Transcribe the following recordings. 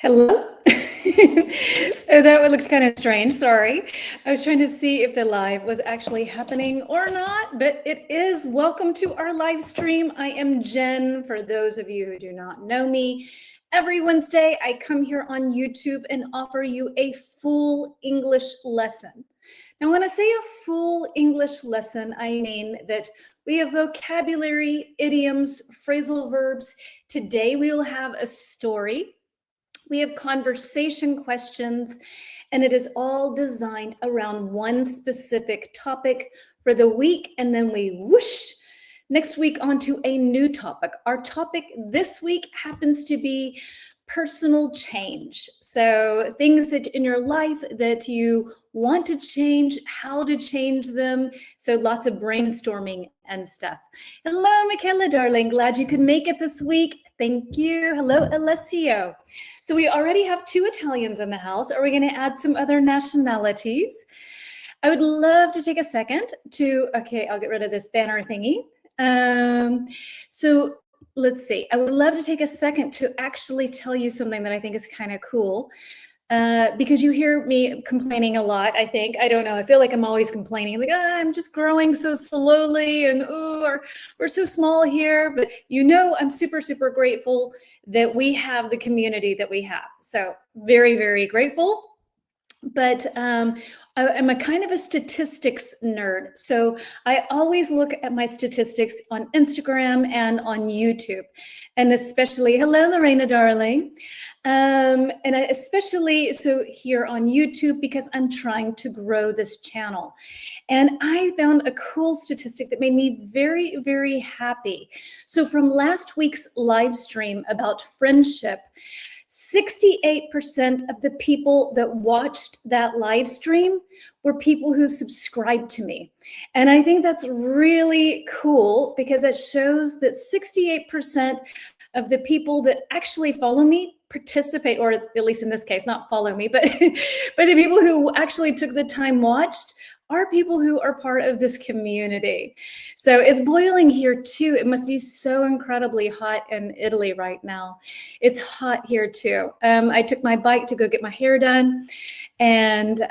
Hello? So that one looked kind of strange, sorry. I was trying to see if the live was actually happening or not, but it is. Welcome to our live stream. I am Jen, for those of you who do not know me. Every Wednesday, I come here on YouTube and offer you a full English lesson. Now, when I say a full English lesson, I mean that we have vocabulary, idioms, phrasal verbs. Today, we will have a story. We have conversation questions, and it is all designed around one specific topic for the week, and then we whoosh, next week onto a new topic. Our topic this week happens to be personal change. So things that in your life that you want to change, how to change them. So lots of brainstorming and stuff. Hello, Michaela, darling. Glad you could make it this week. Thank you. Hello, Alessio. So we already have 2 Italians in the house. Are we going to add some other nationalities? I would love to take a second to, okay, I'll get rid of this banner thingy. So let's see. I would love to take a second to actually tell you something that I think is kind of cool. Because you hear me complaining a lot, I think. I don't know. I feel like I'm always complaining. Like, I'm just growing so slowly and we're so small here. But you know, I'm super, super grateful that we have the community that we have. So very, very grateful. But I'm a kind of a statistics nerd. So I always look at my statistics on Instagram and on YouTube. And especially, hello, Lorena, darling. And I especially so here on YouTube because I'm trying to grow this channel. And I found a cool statistic that made me very, very happy. So from last week's live stream about friendship, 68% of the people that watched that live stream were people who subscribed to me. And I think that's really cool because it shows that 68% of the people that actually follow me participate, or at least in this case, not follow me, but the people who actually took the time watched are people who are part of this community. So it's boiling here too. It must be so incredibly hot in Italy right now. It's hot here too. I took my bike to go get my hair done, and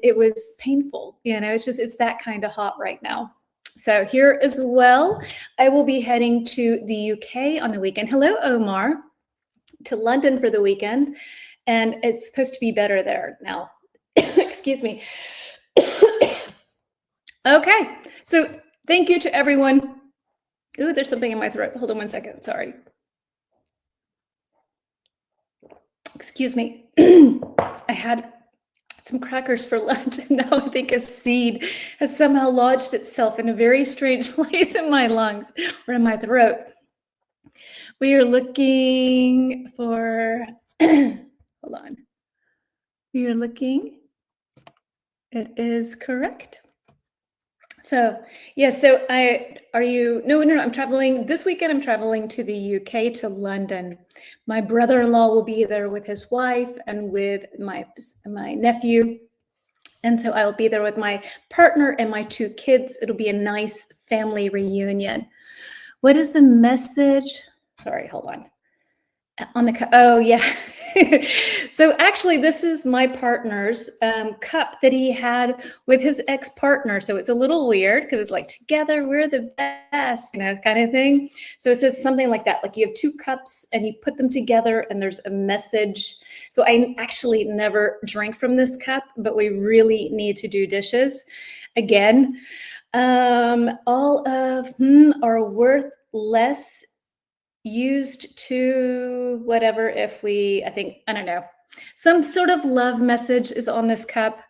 it was painful. You know, it's that kind of hot right now. So here as well, I will be heading to the UK on the weekend. Hello, Omar. To London for the weekend, and it's supposed to be better there now. Excuse me. Okay, so thank you to everyone. Ooh, there's something in my throat. Hold on one second, sorry. Excuse me. I had some crackers for lunch, and now I think a seed has somehow lodged itself in a very strange place in my lungs or in my throat. We are looking for, hold on. We are looking, it is correct. So, yes, so no, I'm traveling, this weekend I'm traveling to the UK, to London. My brother-in-law will be there with his wife and with my nephew. And so I'll be there with my partner and my 2 kids. It'll be a nice family reunion. What is the message? Sorry, hold on. Oh, yeah. So actually, this is my partner's cup that he had with his ex-partner. So it's a little weird because it's like, together we're the best, you know, kind of thing. So it says something like that, like you have 2 cups and you put them together and there's a message. So I actually never drank from this cup, but we really need to do dishes. Again, all of are worth less used to whatever if we, I don't know, some sort of love message is on this cup.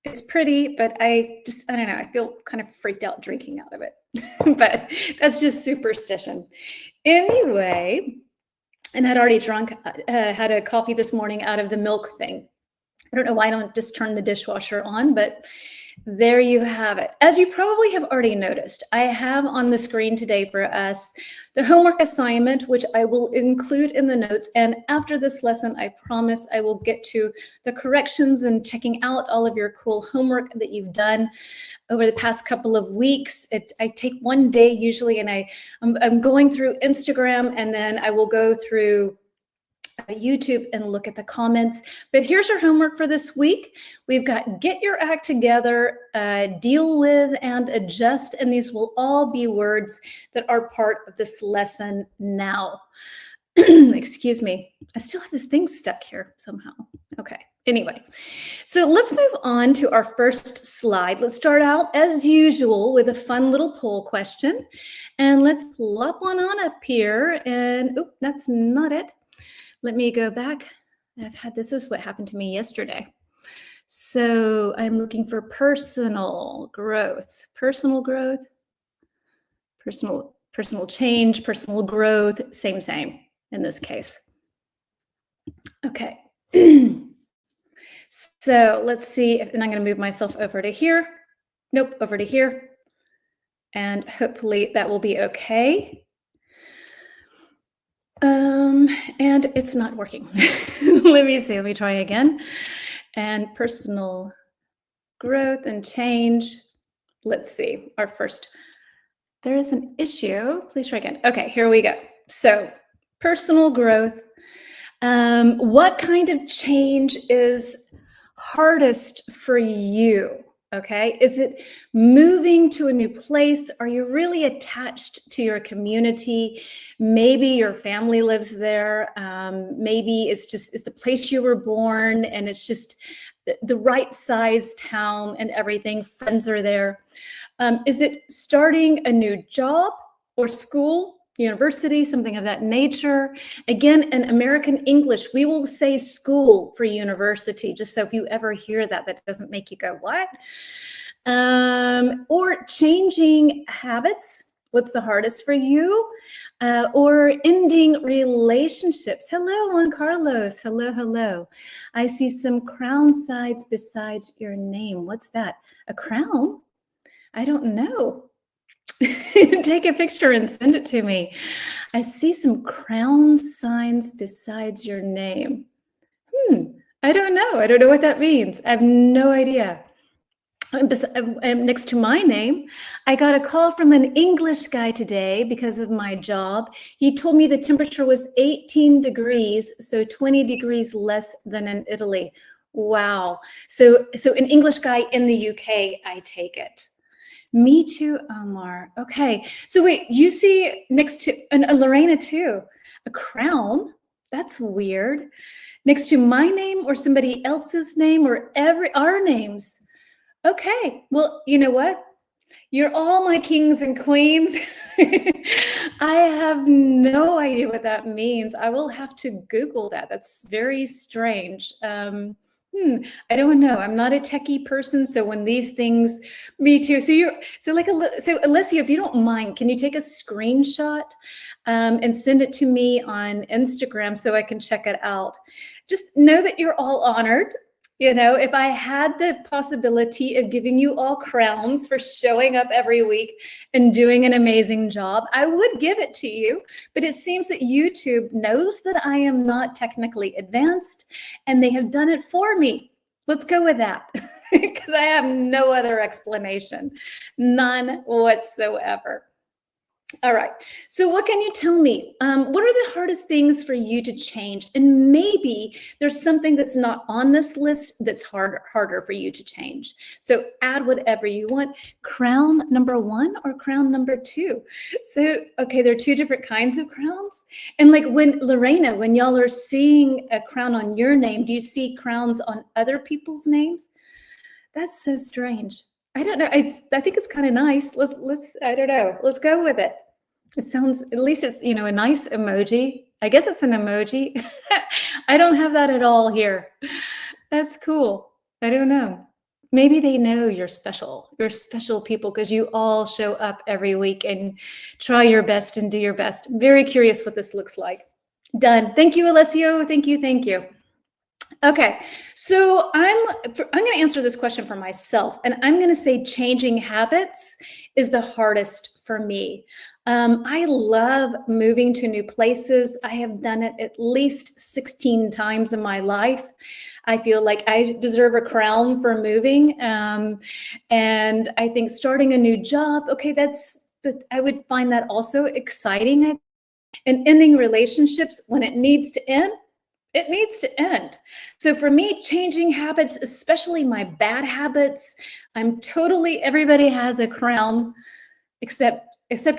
It's pretty, but I don't know, I feel kind of freaked out drinking out of it. But that's just superstition. Anyway, and I'd already had a coffee this morning out of the milk thing. I don't know why I don't just turn the dishwasher on, but there you have it. As you probably have already noticed, I have on the screen today for us the homework assignment, which I will include in the notes. And after this lesson, I promise I will get to the corrections and checking out all of your cool homework that you've done over the past couple of weeks. I take one day usually, and I'm going through Instagram, and then I will go through YouTube and look at the comments. But here's your homework for this week. We've got get your act together, deal with and adjust, and these will all be words that are part of this lesson now. Excuse me. I still have this thing stuck here somehow. Okay. Anyway, so let's move on to our first slide. Let's start out as usual with a fun little poll question. And let's plop one on up here. And oh, that's not it. Let me go back. This is what happened to me yesterday. So I'm looking for personal growth, personal change, personal growth, same in this case. Okay. So let's see, and I'm going to move myself over to here. Nope, over to here. And hopefully that will be okay. And it's not working. Let me try again. And personal growth and change. Let's see, there is an issue. Please try again. Okay, here we go. So personal growth. What kind of change is hardest for you? Okay, is it moving to a new place? Are you really attached to your community? Maybe your family lives there. Maybe it's the place you were born and it's just the right size town and everything. Friends are there. Is it starting a new job or school? University, something of that nature. Again, in American English, we will say school for university, just so if you ever hear that doesn't make you go, what? Or changing habits. What's the hardest for you? Or ending relationships. Hello, Juan Carlos. Hello. I see some crown sides besides your name. What's that? A crown? I don't know. Take a picture and send it to me. I see some crown signs besides your name. I don't know. I don't know what that means. I have no idea. Next to my name, I got a call from an English guy today because of my job. He told me the temperature was 18 degrees, so 20 degrees less than in Italy. Wow. So an English guy in the UK, I take it. Me too, Omar. Okay. So wait, you see next to Lorena too, a crown. That's weird. Next to my name or somebody else's name or our names. Okay. Well, you know what? You're all my kings and queens. I have no idea what that means. I will have to Google that. That's very strange. I don't know. I'm not a techie person, so when these things, me too. So Alessia, if you don't mind, can you take a screenshot and send it to me on Instagram so I can check it out? Just know that you're all honored. If I had the possibility of giving you all crowns for showing up every week and doing an amazing job, I would give it to you. But it seems that YouTube knows that I am not technically advanced and they have done it for me. Let's go with that because I have no other explanation, none whatsoever. All right. So what can you tell me? What are the hardest things for you to change? And maybe there's something that's not on this list that's harder for you to change. So add whatever you want. Crown number 1 or crown number 2? So, okay, there are 2 different kinds of crowns. And like Lorena, when y'all are seeing a crown on your name, do you see crowns on other people's names? That's so strange. I don't know. I think it's kind of nice. I don't know. Let's go with it. It sounds, at least it's, a nice emoji. I guess it's an emoji. I don't have that at all here. That's cool. I don't know. Maybe they know you're special. You're special people because you all show up every week and try your best and do your best. I'm very curious what this looks like. Done. Thank you, Alessio. Thank you. Okay, so I'm going to answer this question for myself, and I'm going to say changing habits is the hardest for me. I love moving to new places. I have done it at least 16 times in my life. I feel like I deserve a crown for moving. And I think starting a new job, okay, but I would find that also exciting. And ending relationships when it needs to end, It needs to end. So for me, changing habits, especially my bad habits, I'm totally, everybody has a crown except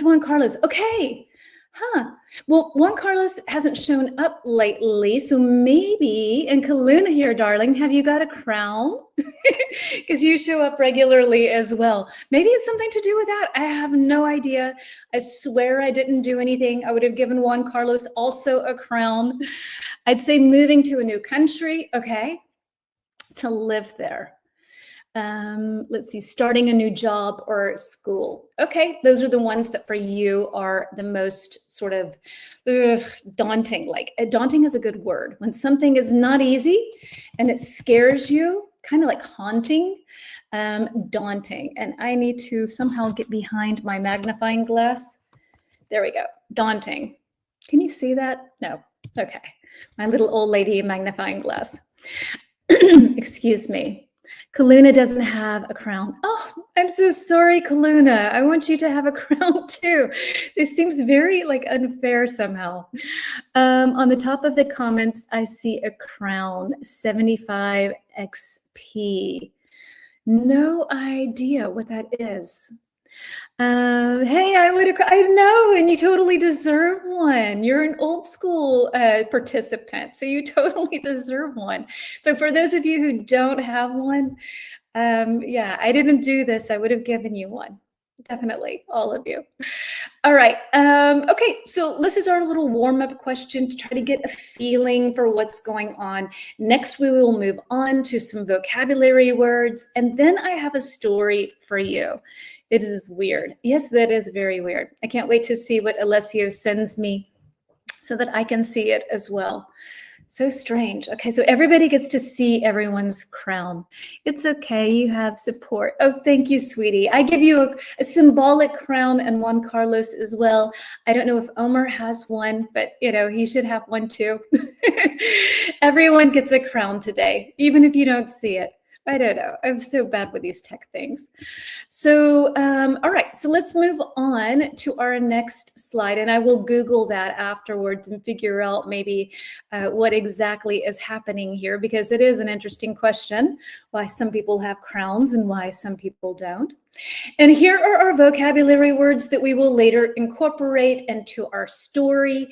Juan Carlos. Okay. Huh. Well, Juan Carlos hasn't shown up lately, so maybe, and Kaluna here, darling, have you got a crown? Because you show up regularly as well. Maybe it's something to do with that. I have no idea. I swear I didn't do anything. I would have given Juan Carlos also a crown. I'd say moving to a new country, okay, to live there. Let's see, starting a new job or school. Okay, those are the ones that for you are the most sort of daunting. Like daunting is a good word. When something is not easy and it scares you, kind of like haunting, daunting. And I need to somehow get behind my magnifying glass. There we go, daunting. Can you see that? No, okay. My little old lady magnifying glass. Excuse me. Kaluna doesn't have a crown. Oh, I'm so sorry, Kaluna. I want you to have a crown too. This seems very like unfair somehow. On the top of the comments, I see a crown, 75 XP. No idea what that is. Hey, I know, and you totally deserve one. You're an old school participant, so you totally deserve one. So for those of you who don't have one, yeah, I didn't do this. I would have given you one. Definitely, all of you. All right. Okay, so this is our little warm-up question to try to get a feeling for what's going on. Next, we will move on to some vocabulary words, and then I have a story for you. It is weird. Yes, that is very weird. I can't wait to see what Alessio sends me so that I can see it as well. So strange. Okay, so everybody gets to see everyone's crown. It's okay, you have support. Oh, thank you, sweetie. I give you a symbolic crown and Juan Carlos as well. I don't know if Omar has one, but you know, he should have one too. Everyone gets a crown today, even if you don't see it. I don't know. I'm so bad with these tech things. So, all right. So let's move on to our next slide. And I will Google that afterwards and figure out maybe what exactly is happening here, because it is an interesting question, why some people have crowns and why some people don't. And here are our vocabulary words that we will later incorporate into our story.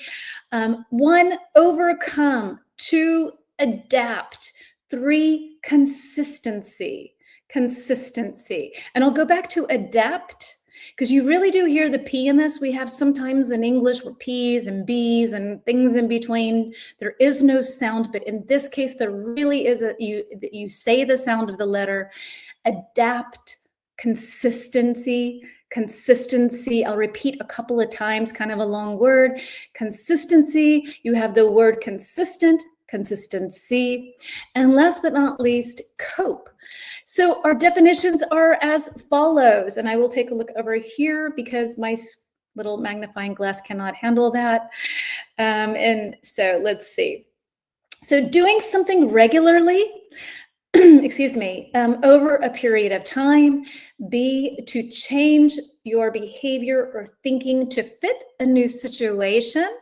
1, overcome. 2, adapt. 3, consistency. And I'll go back to adapt, because you really do hear the P in this. We have sometimes in English where P's and B's and things in between. There is no sound, but in this case, there really is you say the sound of the letter. Adapt, consistency. I'll repeat a couple of times, kind of a long word. Consistency, you have the word consistent, consistency, and last but not least, cope. So our definitions are as follows, and I will take a look over here because my little magnifying glass cannot handle that. And so let's see. So doing something regularly, excuse me, over a period of time. B, to change your behavior or thinking to fit a new situation.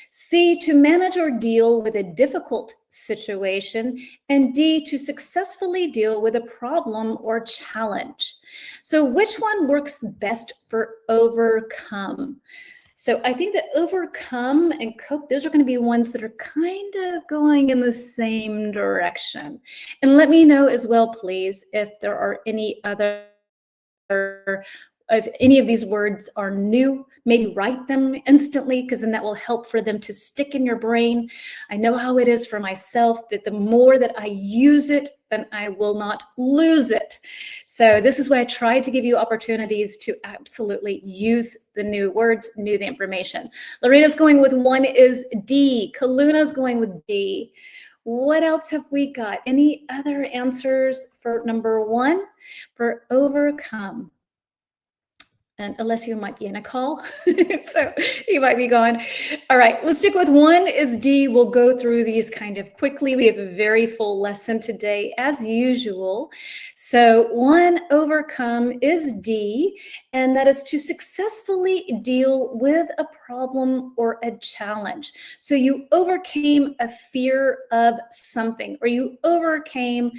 C, to manage or deal with a difficult situation. And D, to successfully deal with a problem or challenge. So which one works best for overcome? So I think that overcome and cope, those are going to be ones that are kind of going in the same direction. And let me know as well, please, if there are any other, if any of these words are new, maybe write them instantly, because then that will help for them to stick in your brain. I know how it is for myself, that the more that I use it, then I will not lose it. So this is why I try to give you opportunities to absolutely use the new words, the information. Lorena's going with 1 is D. Kaluna's going with D. What else have we got? Any other answers for number 1? For overcome. And unless you might be in a call, so you might be gone. All right, let's stick with 1 is D. We'll go through these kind of quickly. We have a very full lesson today, as usual. So 1, overcome, is D, and that is to successfully deal with a problem or a challenge. So you overcame a fear of something, or you overcame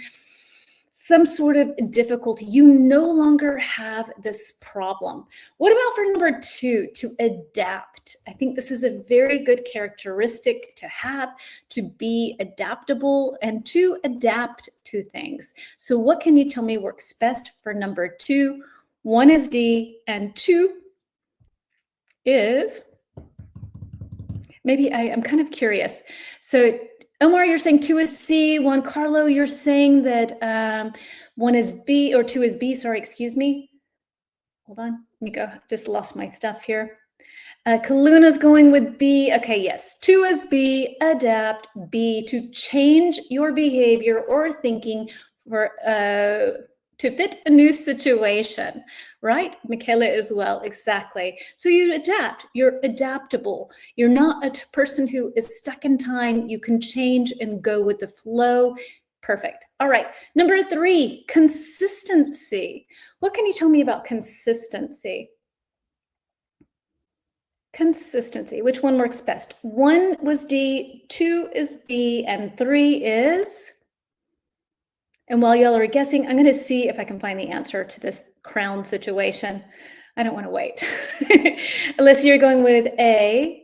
some sort of difficulty. You no longer have this problem. What about for number 2, to adapt? I think this is a very good characteristic to have, to be adaptable and to adapt to things. So what can you tell me works best for number 2? 1 is D and 2 is, maybe I'm kind of curious. So Omar, you're saying 2 is C. Juan Carlo, you're saying that 1 is B, or 2 is B, sorry, excuse me. Hold on, let me go, just lost my stuff here. Kaluna's going with B. Okay, yes, 2 is B, adapt, B, to change your behavior or thinking for to fit a new situation, right? Michaela as well, exactly. So you adapt, you're adaptable. You're not a person who is stuck in time. You can change and go with the flow. Perfect. All right, number 3, consistency. What can you tell me about consistency? Consistency, which one works best? 1 was D, 2 is B, and 3 is? And while y'all are guessing, I'm going to see if I can find the answer to this crown situation. I don't want to wait. Alyssa, you're going with A.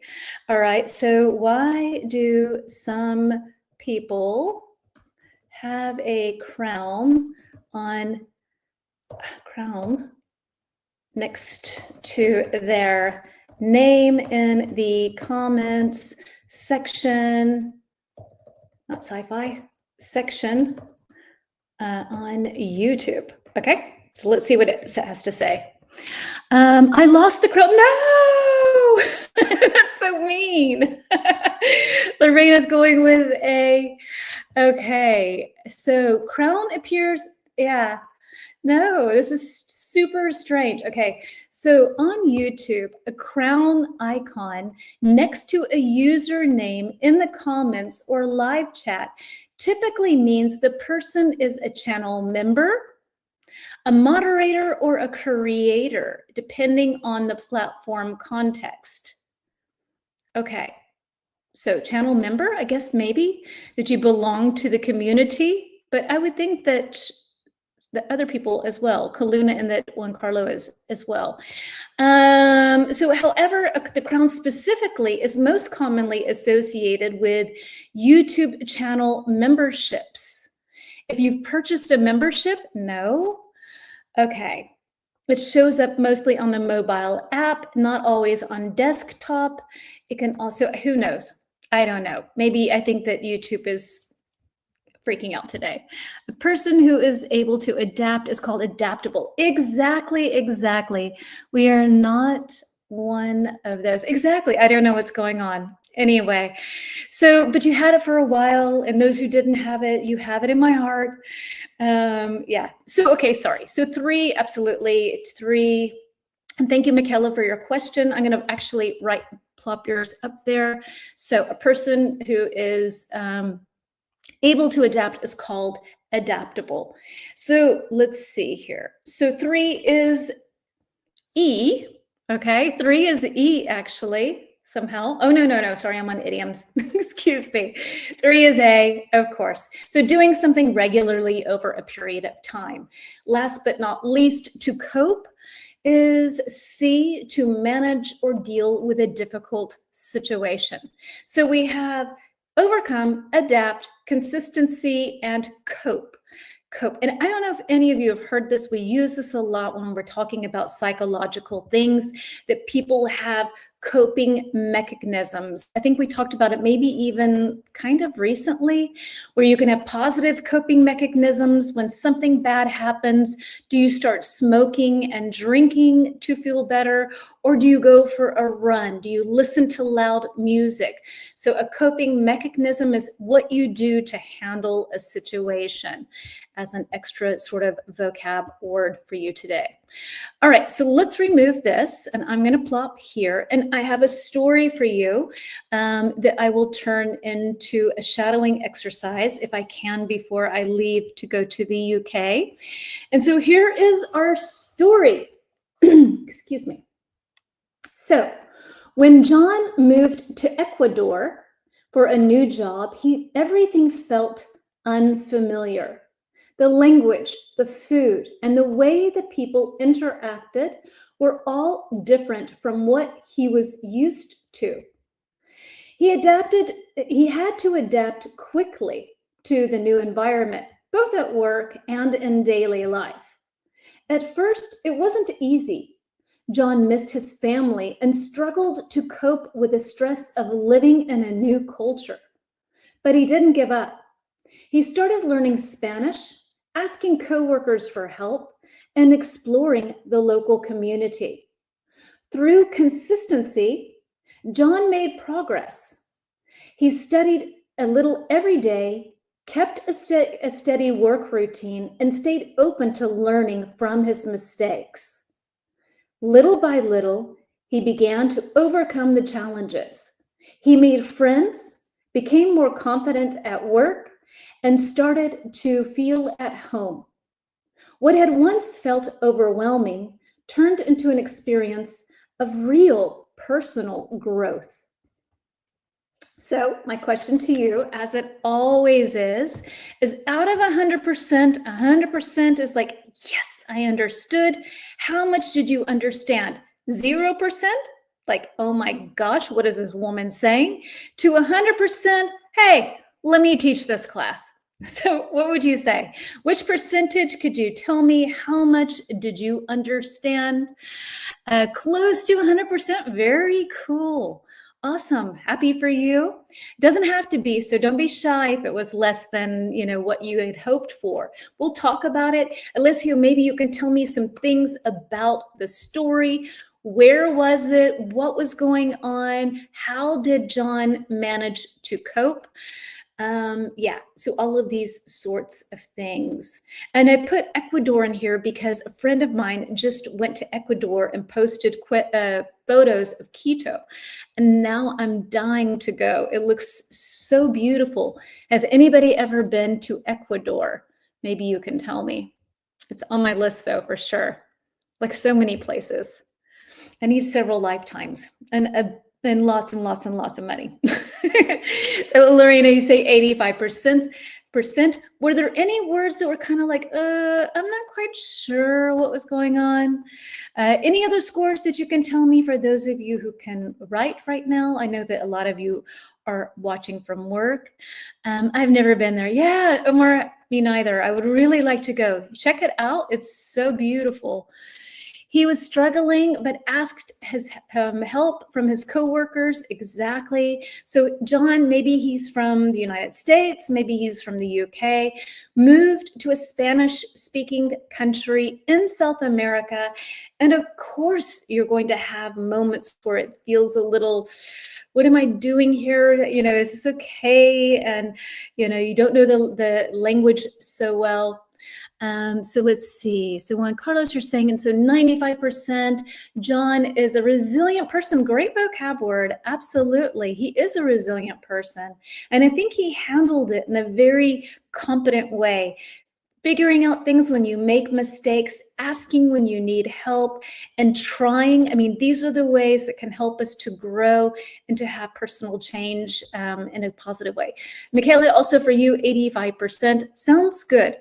All right, so why do some people have a crown next to their name in the comments section, not sci-fi, section on YouTube? Okay, so let's see what it has to say. I lost the crown. No, that's so mean. Lorena's going with A. Okay, so crown appears, yeah. No, this is super strange. Okay, so on YouTube, a crown icon next to a username in the comments or live chat typically means the person is a channel member, a moderator, or a creator, depending on the platform context. Okay, so channel member, I guess maybe that you belong to the community, but I would think that the other people as well, Kaluna and that Juan Carlo as well. So however, the crown specifically is most commonly associated with YouTube channel memberships. If you've purchased a membership, no. Okay, it shows up mostly on the mobile app, not always on desktop. It can also, who knows? I don't know. Maybe I think that YouTube is freaking out today. A person who is able to adapt is called adaptable. Exactly. We are not one of those. Exactly. I don't know what's going on. Anyway, so, but you had it for a while, and those who didn't have it, you have it in my heart. Yeah. So, okay, sorry. So 3, absolutely. It's 3. And thank you, Michaela, for your question. I'm going to actually plop yours up there. So a person who is able to adapt is called adaptable. So let's see here. So 3 is E. Okay, 3 is E actually, somehow. Oh, no, sorry, I'm on idioms. Excuse me. 3 is A, of course. So doing something regularly over a period of time. Last but not least, to cope is C, to manage or deal with a difficult situation. So we have overcome, adapt, consistency, and cope. And I don't know if any of you have heard this. We use this a lot when we're talking about psychological things, that people have coping mechanisms. I think we talked about it maybe even kind of recently, where you can have positive coping mechanisms when something bad happens. Do you start smoking and drinking to feel better? Or do you go for a run? Do you listen to loud music? So a coping mechanism is what you do to handle a situation, as an extra sort of vocab word for you today. All right, so let's remove this, and I'm going to plop here. And I have a story for you that I will turn into a shadowing exercise if I can before I leave to go to the UK. And so here is our story. Excuse me. So when John moved to Ecuador for a new job, everything felt unfamiliar. The language, the food, and the way that people interacted were all different from what he was used to. He had to adapt quickly to the new environment, both at work and in daily life. At first, it wasn't easy. John missed his family and struggled to cope with the stress of living in a new culture. But he didn't give up. He started learning Spanish, asking coworkers for help, and exploring the local community. Through consistency, John made progress. He studied a little every day, kept a steady work routine, and stayed open to learning from his mistakes. Little by little, he began to overcome the challenges. He made friends, became more confident at work, and started to feel at home. What had once felt overwhelming turned into an experience of real personal growth. So my question to you, as it always is out of 100%, 100% is like, yes, I understood. How much did you understand? 0%? Like, oh my gosh, what is this woman saying? To 100%, hey, let me teach this class. So what would you say? Which percentage could you tell me? How much did you understand? Close to 100%. Very cool. Awesome. Happy for you. Doesn't have to be, so don't be shy if it was less than, what you had hoped for. We'll talk about it. Alessio, maybe you can tell me some things about the story. Where was it? What was going on? How did John manage to cope? So all of these sorts of things. And I put Ecuador in here because a friend of mine just went to Ecuador and posted photos of Quito. And now I'm dying to go. It looks so beautiful. Has anybody ever been to Ecuador? Maybe you can tell me. It's on my list though, for sure. Like so many places. I need several lifetimes and lots and lots and lots of money. So Lorena, you say 85%. Were there any words that were kind of like, I'm not quite sure what was going on? Any other scores that you can tell me for those of you who can write right now? I know that a lot of you are watching from work. I've never been there. Yeah, Omar, me neither. I would really like to go. Check it out. It's so beautiful. He was struggling, but asked his help from his coworkers. Exactly. So John, maybe he's from the United States, maybe he's from the UK, moved to a Spanish-speaking country in South America. And of course, you're going to have moments where it feels a little, what am I doing here? Is this okay? And, you don't know the language so well. So let's see. So Juan Carlos, you're saying, and so 95%, John is a resilient person. Great vocab word. Absolutely. He is a resilient person. And I think he handled it in a very competent way. Figuring out things when you make mistakes, asking when you need help, and trying. I mean, these are the ways that can help us to grow and to have personal change in a positive way. Michaela, also for you, 85%. Sounds good.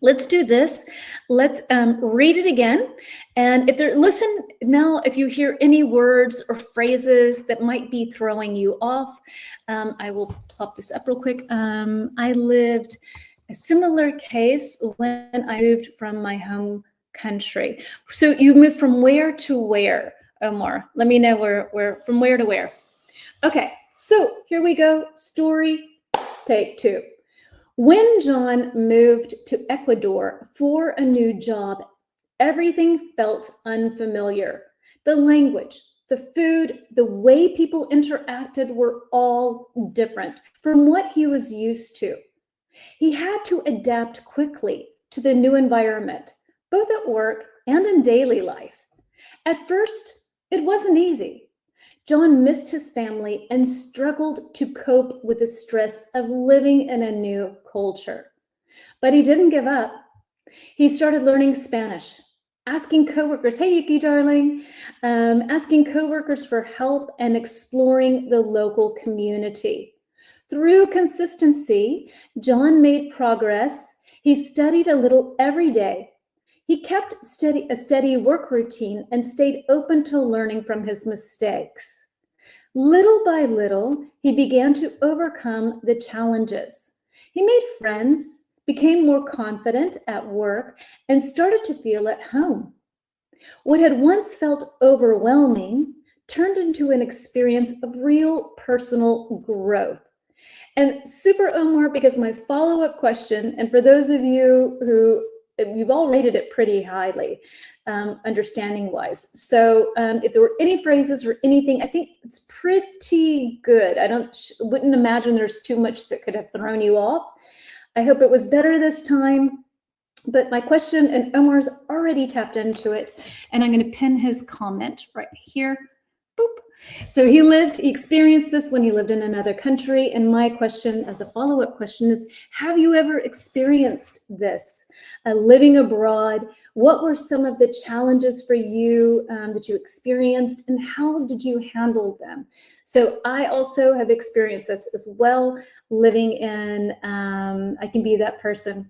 Let's do this. Let's read it again. And listen now, if you hear any words or phrases that might be throwing you off, I will plop this up real quick. I lived a similar case when I moved from my home country. So you moved from where to where, Omar? Let me know from where to where. Okay, so here we go. Story, take 2. When John moved to Ecuador for a new job, everything felt unfamiliar. The language, the food, the way people interacted were all different from what he was used to. He had to adapt quickly to the new environment, both at work and in daily life. At first, it wasn't easy. John missed his family and struggled to cope with the stress of living in a new culture. But he didn't give up. He started learning Spanish, asking coworkers, hey, Yuki, darling, asking coworkers for help and exploring the local community. Through consistency, John made progress. He studied a little every day. He kept a steady work routine and stayed open to learning from his mistakes. Little by little, he began to overcome the challenges. He made friends, became more confident at work, and started to feel at home. What had once felt overwhelming turned into an experience of real personal growth. And Super Omar, because my follow-up question, and for those of you who you've all rated it pretty highly, understanding-wise. So if there were any phrases or anything, I think it's pretty good. Wouldn't imagine there's too much that could have thrown you off. I hope it was better this time. But my question, and Omar's already tapped into it, and I'm going to pin his comment right here. Boop. So he experienced this when he lived in another country. And my question as a follow-up question is, have you ever experienced this? Living abroad, what were some of the challenges for you that you experienced, and how did you handle them? So I also have experienced this as well, living in, I can be that person.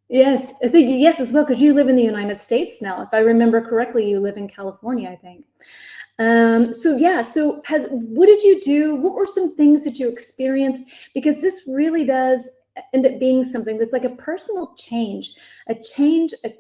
Yes, I think yes as well, because you live in the United States now. If I remember correctly, you live in California, I think. What did you do? What were some things that you experienced? Because this really does end up being something that's like a personal change, a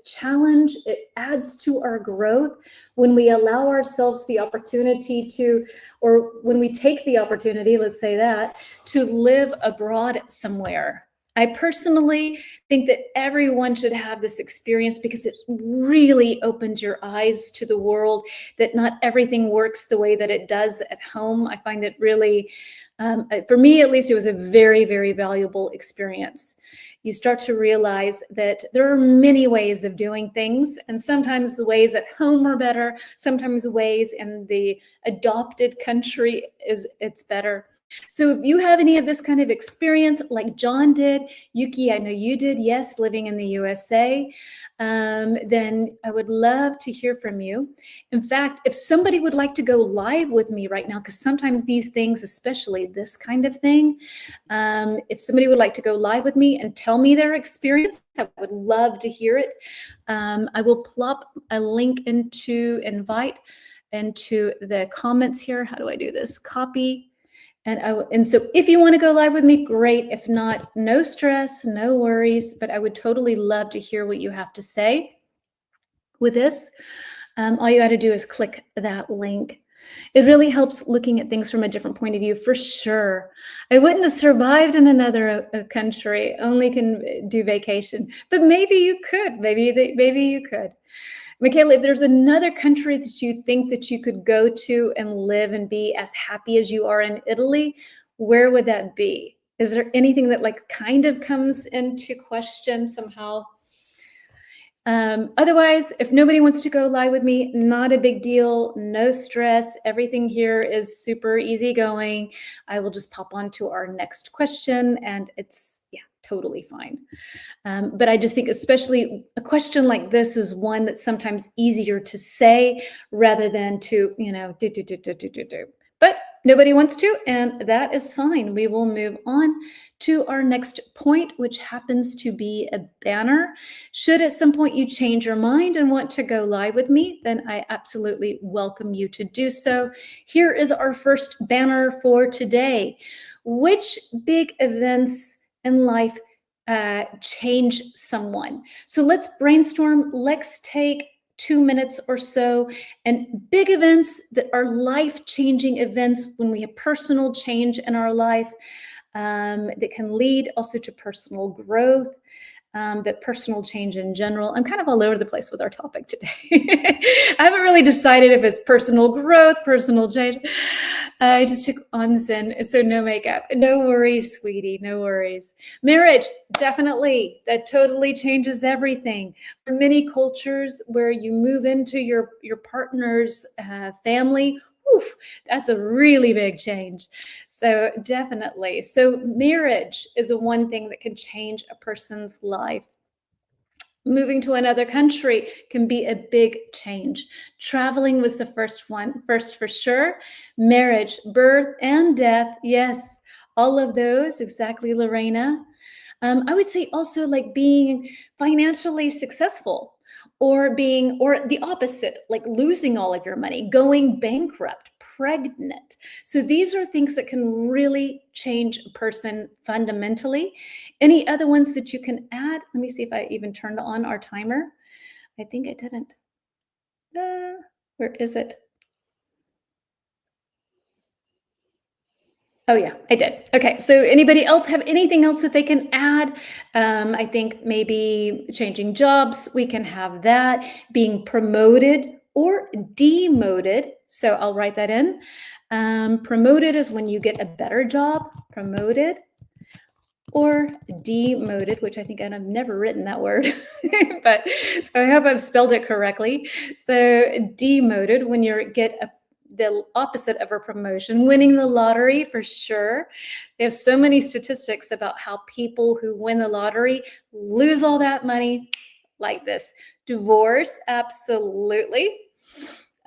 challenge. It adds to our growth when we allow ourselves the opportunity to, or when we take the opportunity, let's say that, to live abroad somewhere. I personally think that everyone should have this experience because it really opens your eyes to the world, that not everything works the way that it does at home. I find it really, for me at least, it was a very, very valuable experience. You start to realize that there are many ways of doing things, and sometimes the ways at home are better, sometimes ways in the adopted country it's better. So if you have any of this kind of experience like John did, Yuki, I know you did, yes, living in the USA, then I would love to hear from you. In fact, if somebody would like to go live with me right now, because sometimes these things, especially this kind of thing, if somebody would like to go live with me and tell me their experience, I would love to hear it. I will plop a link into the comments here. How do I do this? Copy. And so if you want to go live with me, great. If not, no stress, no worries, but I would totally love to hear what you have to say with this. All you got to do is click that link. It really helps looking at things from a different point of view, for sure. I wouldn't have survived in another country, only can do vacation, but maybe you could, maybe you could. Michaela, if there's another country that you think that you could go to and live and be as happy as you are in Italy, where would that be? Is there anything that like kind of comes into question somehow? Otherwise, if nobody wants to go live with me, not a big deal, no stress. Everything here is super easygoing. I will just pop on to our next question, and it's, yeah, totally fine. But I just think especially a question like this is one that's sometimes easier to say rather than to, do. But nobody wants to, and that is fine. We will move on to our next point, which happens to be a banner. Should at some point you change your mind and want to go live with me, then I absolutely welcome you to do so. Here is our first banner for today. Which big events in life change someone? So let's brainstorm. Let's take 2 minutes or so, and big events that are life-changing events when we have personal change in our life that can lead also to personal growth. but personal change in general. I'm kind of all over the place with our topic today. I haven't really decided if it's personal growth, personal change. I just took onsen, so no makeup. No worries, sweetie, no worries. Marriage, definitely. That totally changes everything. For many cultures where you move into your partner's family, oof, that's a really big change. So definitely. So marriage is a one thing that can change a person's life. Moving to another country can be a big change. Traveling was the first for sure. Marriage, birth, and death. Yes, all of those. Exactly, Lorena. I would say also like being financially successful or the opposite, like losing all of your money, going bankrupt, pregnant. So these are things that can really change a person fundamentally. Any other ones that you can add? Let me see if I even turned on our timer. I think I didn't. Where is it? Oh yeah, I did. Okay, so anybody else have anything else that they can add? I think maybe changing jobs, we can have that, being promoted or demoted. So I'll write that in. Promoted is when you get a better job, promoted, or demoted, which I think I've never written that word, but so I hope I've spelled it correctly. So demoted, when you get the opposite of a promotion, winning the lottery for sure. They have so many statistics about how people who win the lottery lose all that money like this. Divorce, absolutely.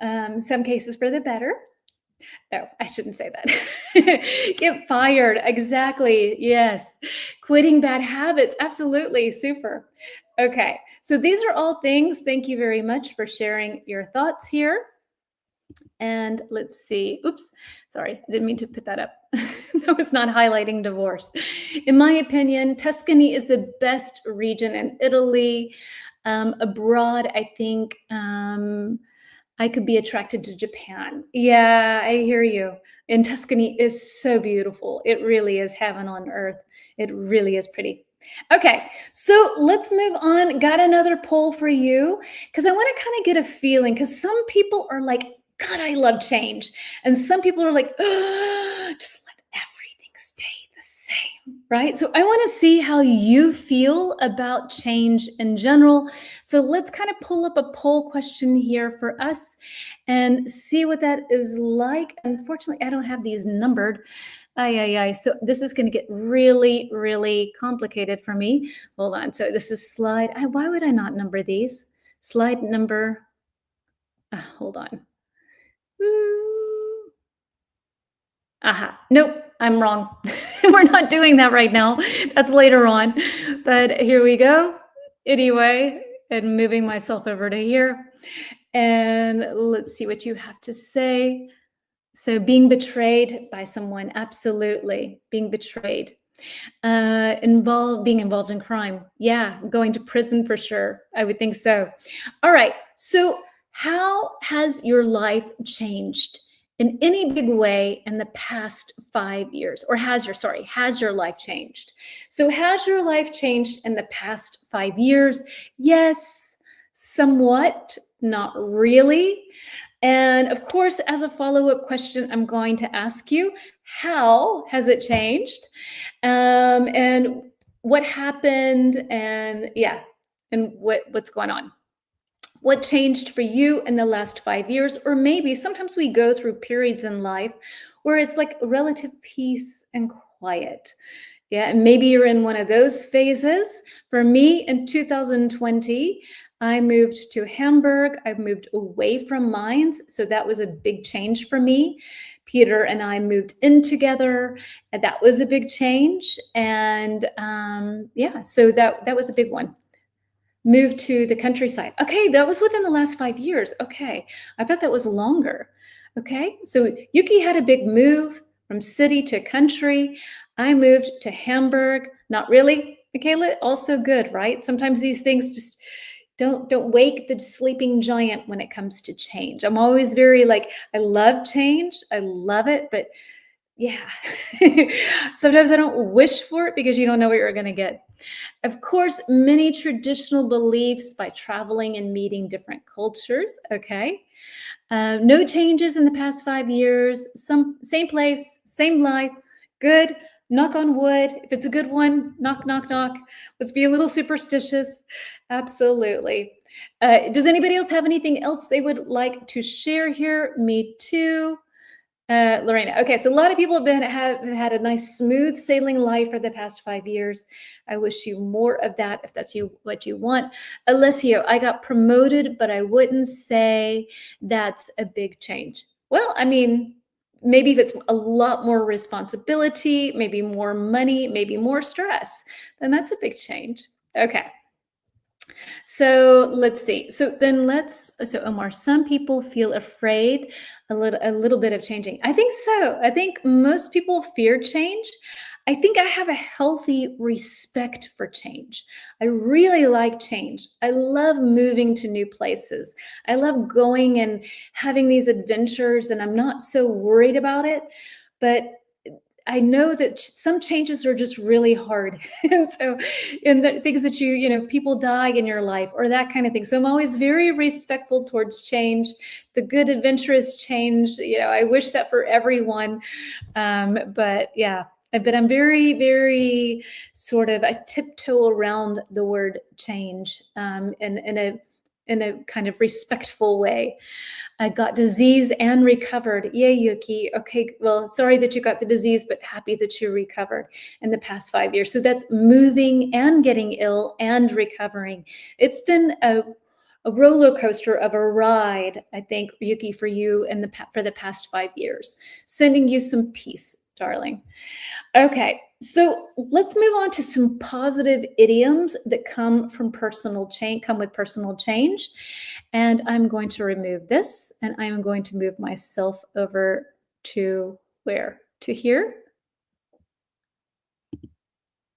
Some cases for the better. No, I shouldn't say that. Get fired. Exactly. Yes. Quitting bad habits. Absolutely. Super. Okay. So these are all things. Thank you very much for sharing your thoughts here. And let's see. Oops. Sorry. I didn't mean to put that up. That was not highlighting divorce. In my opinion, Tuscany is the best region in Italy. Abroad, I think I could be attracted to Japan. Yeah, I hear you. And Tuscany is so beautiful. It really is heaven on earth. It really is pretty. Okay, so let's move on. Got another poll for you because I want to kind of get a feeling because some people are like, God, I love change. And some people are like, just let everything stay the same, right? So I want to see how you feel about change in general. So let's kind of pull up a poll question here for us and see what that is like. Unfortunately, I don't have these numbered. So this is going to get really, really complicated for me. Hold on. So this is slide. Why would I not number these? Slide number. Hold on. Aha. Nope, I'm wrong. We're not doing that right now. That's later on. But here we go. Anyway, and moving myself over to here. And let's see what you have to say. So being betrayed by someone, absolutely. Being betrayed. Being involved in crime. Yeah, going to prison for sure. I would think so. All right. So how has your life changed in any big way in the past 5 years? Or has your life changed? So has your life changed in the past 5 years? Yes, somewhat, not really. And of course, as a follow-up question, I'm going to ask you, how has it changed? And what happened? And yeah, and what's going on? What changed for you in the last 5 years? Or maybe sometimes we go through periods in life where it's like relative peace and quiet. Yeah, and maybe you're in one of those phases. For me, in 2020, I moved to Hamburg. I moved away from Mainz. So that was a big change for me. Peter and I moved in together, and that was a big change. And so that was a big one. Moved to the countryside. Okay, that was within the last 5 years. Okay, I thought that was longer. Okay, so Yuki had a big move from city to country. I moved to Hamburg. Not really, Michaela. Also good, right? Sometimes these things just don't wake the sleeping giant when it comes to change. I'm always very like, I love change. I love it, but Yeah. Sometimes I don't wish for it because you don't know what you're going to get. Of course, many traditional beliefs by traveling and meeting different cultures. Okay. No changes in the past 5 years. Some same place, same life. Good. Knock on wood. If it's a good one, knock, knock, knock. Let's be a little superstitious. Absolutely. Does anybody else have anything else they would like to share here? Me too. Lorena. Okay, so a lot of people have had a nice smooth sailing life for the past 5 years. I wish you more of that if that's what you want. Alessio, I got promoted, but I wouldn't say that's a big change. Well, I mean, maybe if it's a lot more responsibility, maybe more money, maybe more stress, then that's a big change. Okay. So let's see. So Omar, some people feel afraid a little bit of changing. I think so. I think most people fear change. I think I have a healthy respect for change. I really like change. I love moving to new places. I love going and having these adventures, and I'm not so worried about it. But I know that some changes are just really hard. And so, and the things that people die in your life or that kind of thing. So I'm always very respectful towards change, the good adventurous change. I wish that for everyone. But yeah, but I'm very, very I tiptoe around the word change in a kind of respectful way. I got disease and recovered. Yay, Yuki. Okay, well, sorry that you got the disease, but happy that you recovered in the past 5 years. So that's moving and getting ill and recovering. It's been a roller coaster of a ride, I think, Yuki, for you for the past 5 years. Sending you some peace, darling. Okay, so let's move on to some positive idioms that come with personal change. And I'm going to remove this, and I'm going to move myself over to where? To here?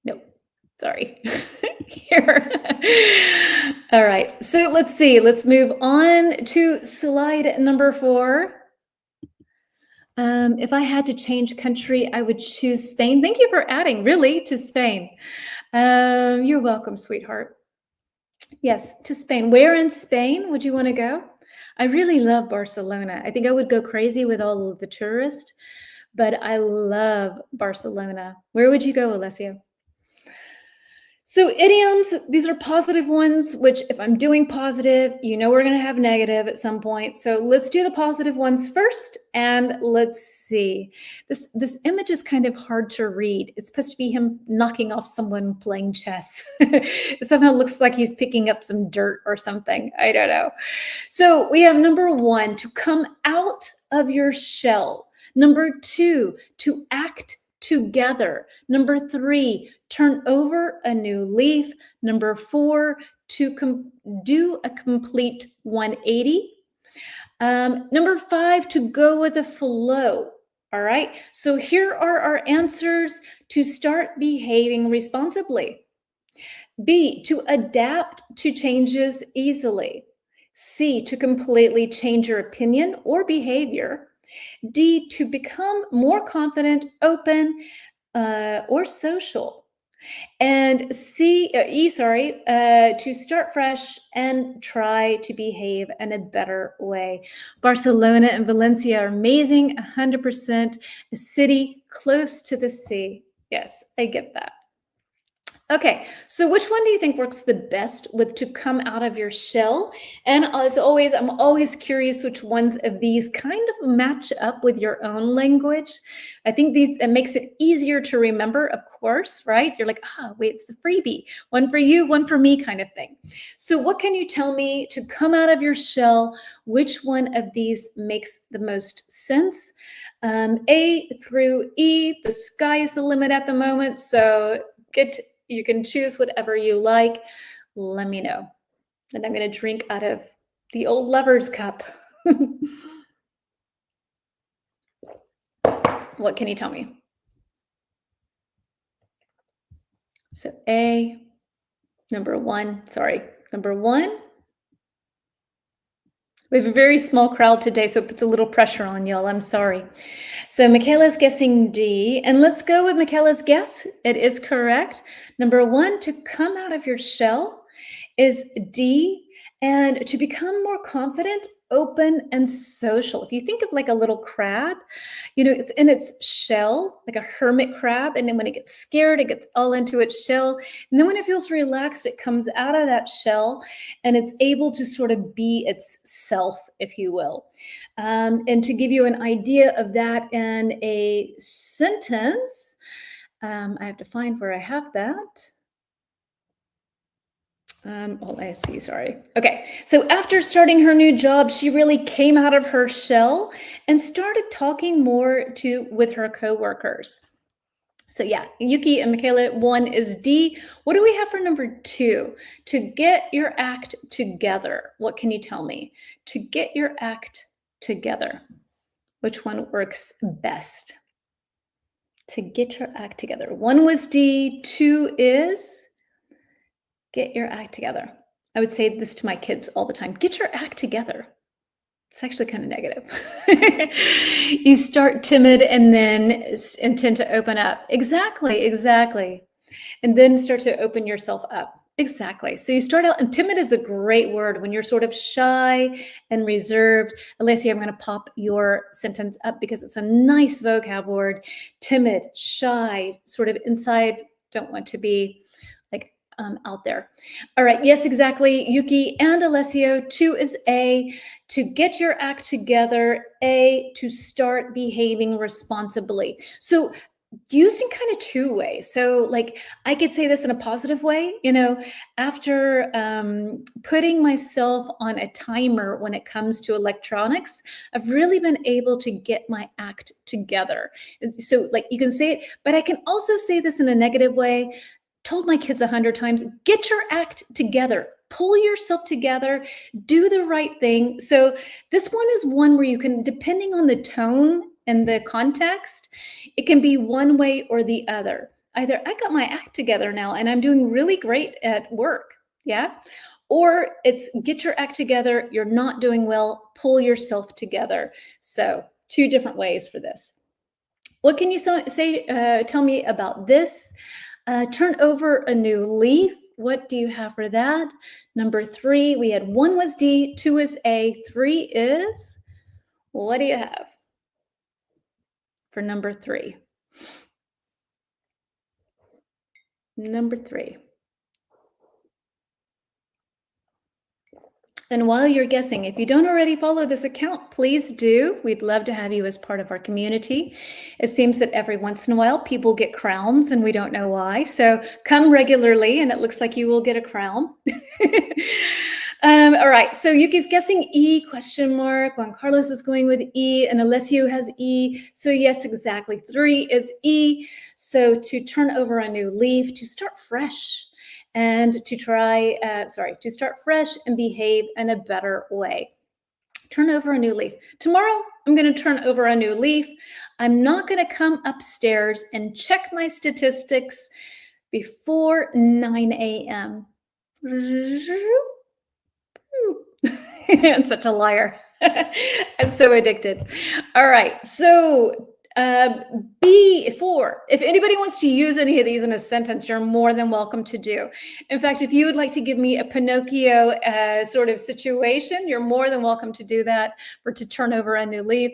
No, sorry. Here. All right, so let's see. Let's move on to slide number 4. If I had to change country, I would choose Spain. Thank you for adding, really, to Spain. You're welcome, sweetheart. Yes, to Spain. Where in Spain would you want to go? I really love Barcelona. I think I would go crazy with all of the tourists, but I love Barcelona. Where would you go, Alessio? So idioms, these are positive ones, which if I'm doing positive, we're going to have negative at some point. So let's do the positive ones first. And let's see. This image is kind of hard to read. It's supposed to be him knocking off someone playing chess. It somehow looks like he's picking up some dirt or something. I don't know. So we have number 1, to come out of your shell. Number 2, to act together. Number 3, turn over a new leaf. Number 4, to do a complete 180. Number 5, to go with the flow. All right. So here are our answers to start behaving responsibly. B, to adapt to changes easily. C, to completely change your opinion or behavior. D, to become more confident, open, or social. And to start fresh and try to behave in a better way. Barcelona and Valencia are amazing, 100%. A city close to the sea. Yes, I get that. Okay, so which one do you think works the best with to come out of your shell? And as always, I'm always curious which ones of these kind of match up with your own language. I think it makes it easier to remember, of course, right? You're like, wait, it's a freebie. One for you, one for me kind of thing. So what can you tell me to come out of your shell? Which one of these makes the most sense? A through E, the sky is the limit at the moment. So you can choose whatever you like. Let me know. And I'm going to drink out of the old lover's cup. What can you tell me? So number 1. We have a very small crowd today, so it puts a little pressure on y'all. I'm sorry. So Michaela's guessing D, and let's go with Michaela's guess. It is correct. Number one, to come out of your shell is D, and to become more confident, open, and social. If you think of like a little crab, you know, it's in its shell, like a hermit crab, and then when it gets scared, it gets all into its shell. And then when it feels relaxed, it comes out of that shell and it's able to sort of be its self, if you will. And to give you an idea of that in a sentence, I have to find where I have that. I see, sorry. Okay, so after starting her new job, she really came out of her shell and started talking more with her coworkers. So yeah, Yuki and Michaela, one is D. What do we have for number two? To get your act together. What can you tell me? To get your act together. Which one works best? To get your act together. One was D, two is get your act together. I would say this to my kids all the time. Get your act together. It's actually kind of negative. You start timid and then intend to open up. Exactly. And then start to open yourself up. Exactly. So you start out, and timid is a great word when you're sort of shy and reserved. Alessia, I'm going to pop your sentence up because it's a nice vocab word. Timid, shy, sort of inside, don't want to be like out there. All right. Yes, exactly. Yuki and Alessio, two is A, to get your act together, A, to start behaving responsibly. So used in kind of two ways. So like I could say this in a positive way, you know, after putting myself on a timer when it comes to electronics, I've really been able to get my act together. So like you can say it, but I can also say this in a negative way. Told my kids 100 times, get your act together, pull yourself together, do the right thing. So this one is one where you can, depending on the tone and the context, it can be one way or the other. Either I got my act together now and I'm doing really great at work, yeah? Or it's get your act together, you're not doing well, pull yourself together. So two different ways for this. What can you say? Tell me about this. Turn over a new leaf. What do you have for that? Number three, we had one was D, two is A, three is, what do you have for number three? Number three. And while you're guessing, if you don't already follow this account, please do. We'd love to have you as part of our community. It seems that every once in a while people get crowns and we don't know why. So come regularly and it looks like you will get a crown. All right, so Yuki's guessing E, question mark. Juan Carlos is going with E and Alessio has E. So yes, exactly. Three is E. So to turn over a new leaf, to start fresh. And to to start fresh and behave in a better way. Turn over a new leaf. Tomorrow, I'm going to turn over a new leaf. I'm not going to come upstairs and check my statistics before 9 a.m. I'm such a liar. I'm so addicted. All right, so B4, if anybody wants to use any of these in a sentence, you're more than welcome to do. In fact, if you would like to give me a Pinocchio sort of situation, you're more than welcome to do that, or to turn over a new leaf.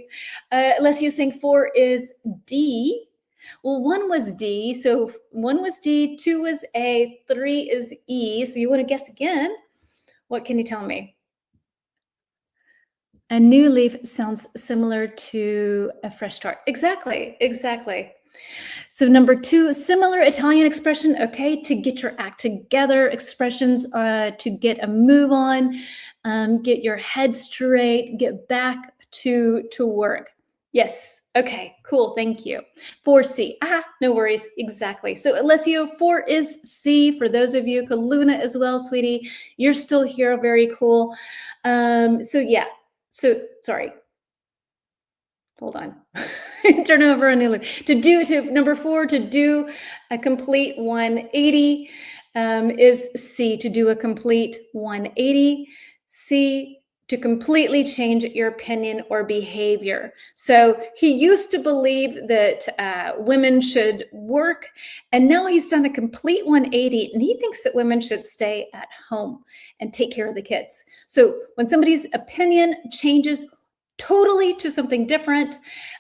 Unless you think 4 is D. Well, 1 was D, so 1 was D, 2 was A, 3 is E. So you want to guess again? What can you tell me? A new leaf sounds similar to a fresh start. Exactly. So number 2, similar Italian expression, okay, to get your act together. Expressions to get a move on, get your head straight, get back to work. Yes. Okay, cool. Thank you. 4C. No worries. Exactly. So Alessio, 4 is C. For those of you, Kaluna as well, sweetie. You're still here. Very cool. So yeah. So sorry. Hold on. Turn over a new leaf. To number 4, to do a complete 180 is C. To do a complete 180. C. to completely change your opinion or behavior. So he used to believe that women should work, and now he's done a complete 180, and he thinks that women should stay at home and take care of the kids. So when somebody's opinion changes totally to something different,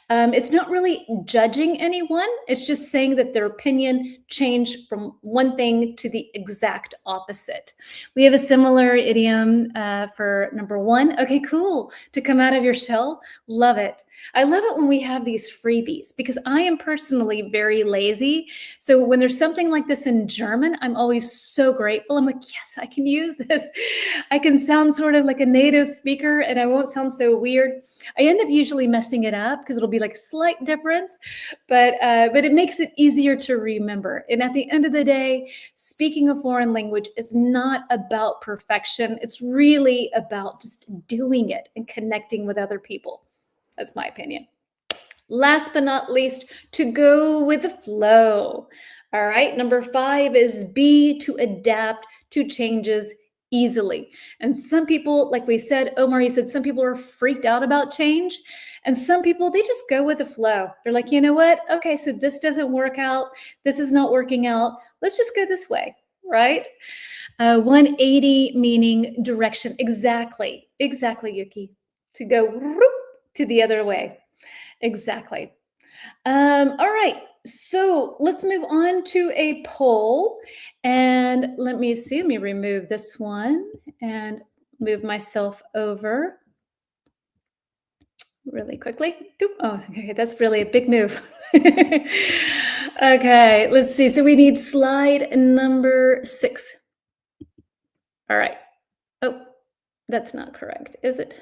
it's not really judging anyone. It's just saying that their opinion changed from one thing to the exact opposite. We have a similar idiom for number one. Okay, cool. To come out of your shell. Love it. I love it when we have these freebies because I am personally very lazy. So when there's something like this in German, I'm always so grateful. I'm like, yes, I can use this. I can sound sort of like a native speaker and I won't sound so weird. I end up usually messing it up because it'll be like a slight difference, but it makes it easier to remember. And at the end of the day, speaking a foreign language is not about perfection. It's really about just doing it and connecting with other people. That's my opinion. Last but not least, to go with the flow. All right, number 5 is be to adapt to changes easily. And some people, like we said, Omar, you said some people are freaked out about change. And some people, they just go with the flow. They're like, you know what? Okay, so this doesn't work out. This is not working out. Let's just go this way, right? 180 meaning direction. Exactly, Yuki. To go to the other way. Exactly. All right. So let's move on to a poll. And let me see. Let me remove this one and move myself over really quickly. Oh, okay. That's really a big move. Okay. Let's see. So we need slide number 6. All right. Oh, that's not correct, is it?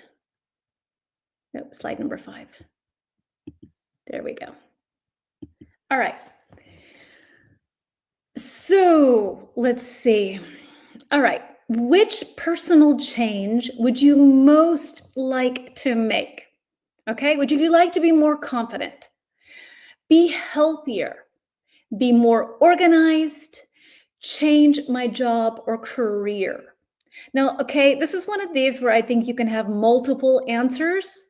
No, slide number 5. There we go. All right. So let's see. All right. Which personal change would you most like to make? Okay. Would you like to be more confident, be healthier, be more organized, change my job or career? Now, okay, this is one of these where I think you can have multiple answers.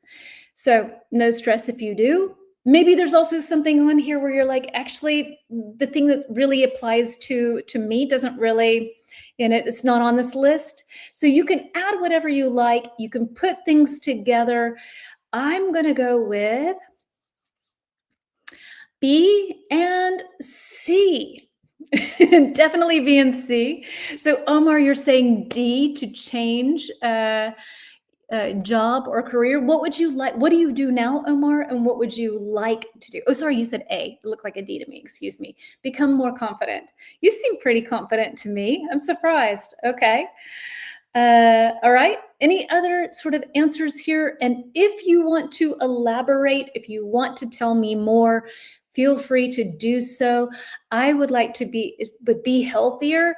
So no stress if you do. Maybe there's also something on here where you're like, actually, the thing that really applies to me doesn't really, it's not on this list. So you can add whatever you like. You can put things together. I'm going to go with B and C. Definitely B and C. So Omar, you're saying D to change job or career. What would you like? What do you do now, Omar? And what would you like to do? Oh, sorry, you said A. It looked like a D to me. Excuse me. Become more confident. You seem pretty confident to me. I'm surprised. Okay. All right. Any other sort of answers here? And if you want to elaborate, if you want to tell me more, feel free to do so. I would like to be healthier.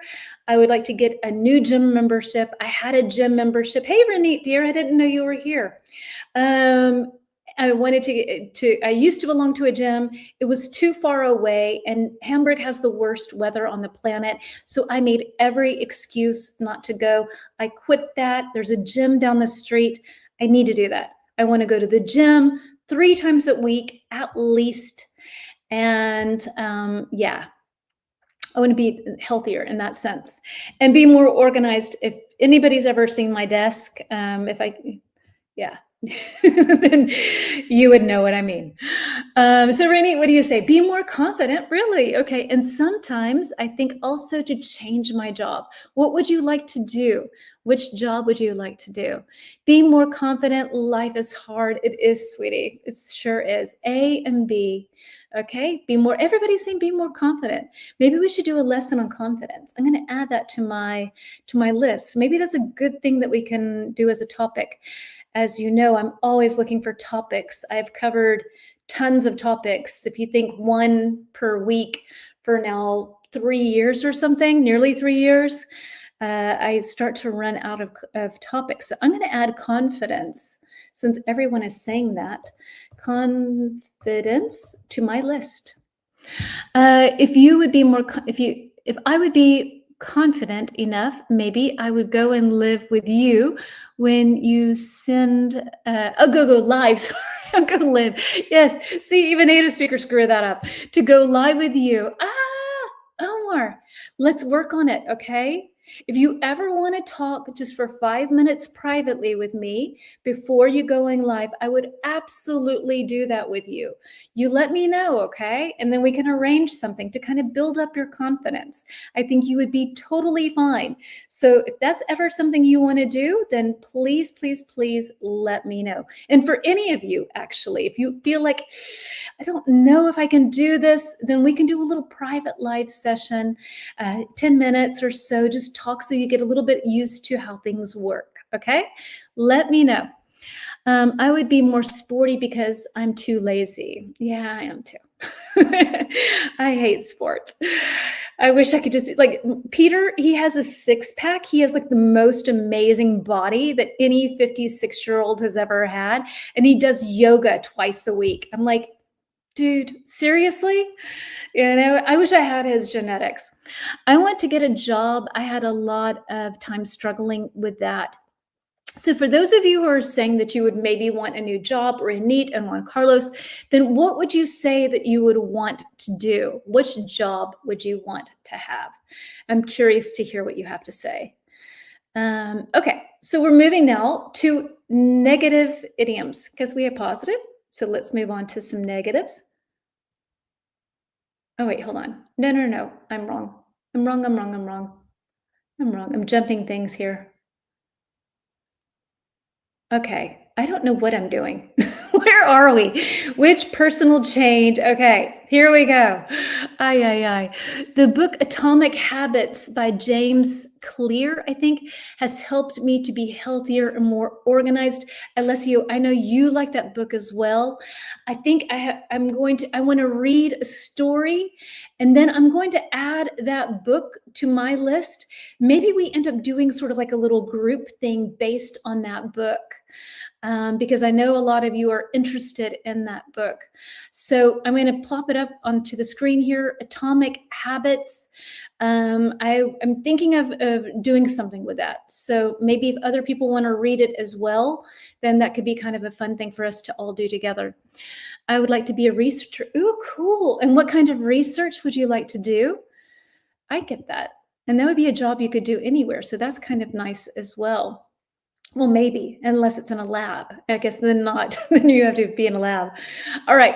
I would like to get a new gym membership. I had a gym membership. Hey, Renee, dear, I didn't know you were here. I wanted I used to belong to a gym. It was too far away, and Hamburg has the worst weather on the planet. So I made every excuse not to go. I quit that. There's a gym down the street. I need to do that. I want to go to the gym 3 times a week at least. And yeah, I want to be healthier in that sense and be more organized. If anybody's ever seen my desk, yeah, then you would know what I mean. So Renee, what do you say? Be more confident, really? Okay. And sometimes I think also to change my job. What would you like to do? Which job would you like to do? Be more confident. Life is hard. It is, sweetie. It sure is. A and B. Okay. Everybody's saying be more confident. Maybe we should do a lesson on confidence. I'm going to add that to my list. Maybe that's a good thing that we can do as a topic. As you know, I'm always looking for topics. I've covered tons of topics. If you think 1 per week for now 3 years or something, nearly 3 years, I start to run out of topics. So I'm going to add confidence, since everyone is saying that, confidence to my list. If I would be confident enough, maybe I would go and live with you when you send, go live. Sorry, I'll go live. Yes. See, even native speakers screw that up. To go live with you. Omar, let's work on it. Okay. If you ever want to talk just for 5 minutes privately with me before you going live, I would absolutely do that with you. You let me know, okay? And then we can arrange something to kind of build up your confidence. I think you would be totally fine. So if that's ever something you want to do, then please, please, please let me know. And for any of you, actually, if you feel like, I don't know if I can do this, then we can do a little private live session, 10 minutes or so, just talk so you get a little bit used to how things work, okay? Let me know. I would be more sporty because I'm too lazy. Yeah, I am too. I hate sports. I wish I could just, like, Peter, he has a six-pack. He has like the most amazing body that any 56-year-old has ever had. And he does yoga twice a week. I'm like, dude, seriously? You know, I wish I had his genetics. I went to get a job. I had a lot of time struggling with that. So for those of you who are saying that you would maybe want a new job or a NEET and Juan Carlos, then what would you say that you would want to do? Which job would you want to have? I'm curious to hear what you have to say. Okay, so we're moving now to negative idioms because we have positive. So let's move on to some negatives. Oh, wait, hold on. No. I'm wrong. I'm jumping things here. Okay, I don't know what I'm doing. Where are we? Which personal change? Okay, here we go. The book Atomic Habits by James Clear, I think, has helped me to be healthier and more organized. Alessio, I know you like that book as well. I think I want to read a story, and then I'm going to add that book to my list. Maybe we end up doing sort of like a little group thing based on that book. Because I know a lot of you are interested in that book. So I'm going to plop it up onto the screen here, Atomic Habits. I'm thinking of doing something with that. So maybe if other people want to read it as well, then that could be kind of a fun thing for us to all do together. I would like to be a researcher. Ooh, cool. And what kind of research would you like to do? I get that. And that would be a job you could do anywhere. So that's kind of nice as well. Well, maybe, unless it's in a lab. I guess then not. Then you have to be in a lab. All right.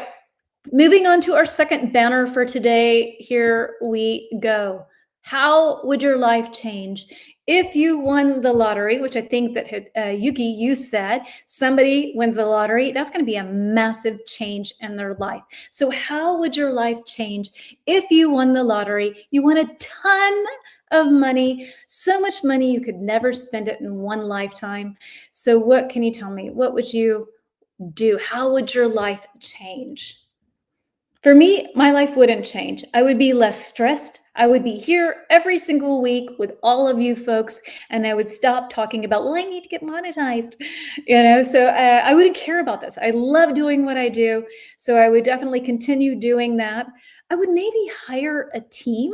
Moving on to our second banner for today. Here we go. How would your life change if you won the lottery? Which I think that Yuki, you said somebody wins the lottery. That's going to be a massive change in their life. So how would your life change if you won the lottery? You won a ton of money, so much money you could never spend it in one lifetime. So what can you tell me? What would you do? How would your life change? For me, my life wouldn't change. I would be less stressed. I would be here every single week with all of you folks, and I would stop talking about, well, I need to get monetized, so I wouldn't care about this. I love doing what I do, so I would definitely continue doing that. I would maybe hire a team,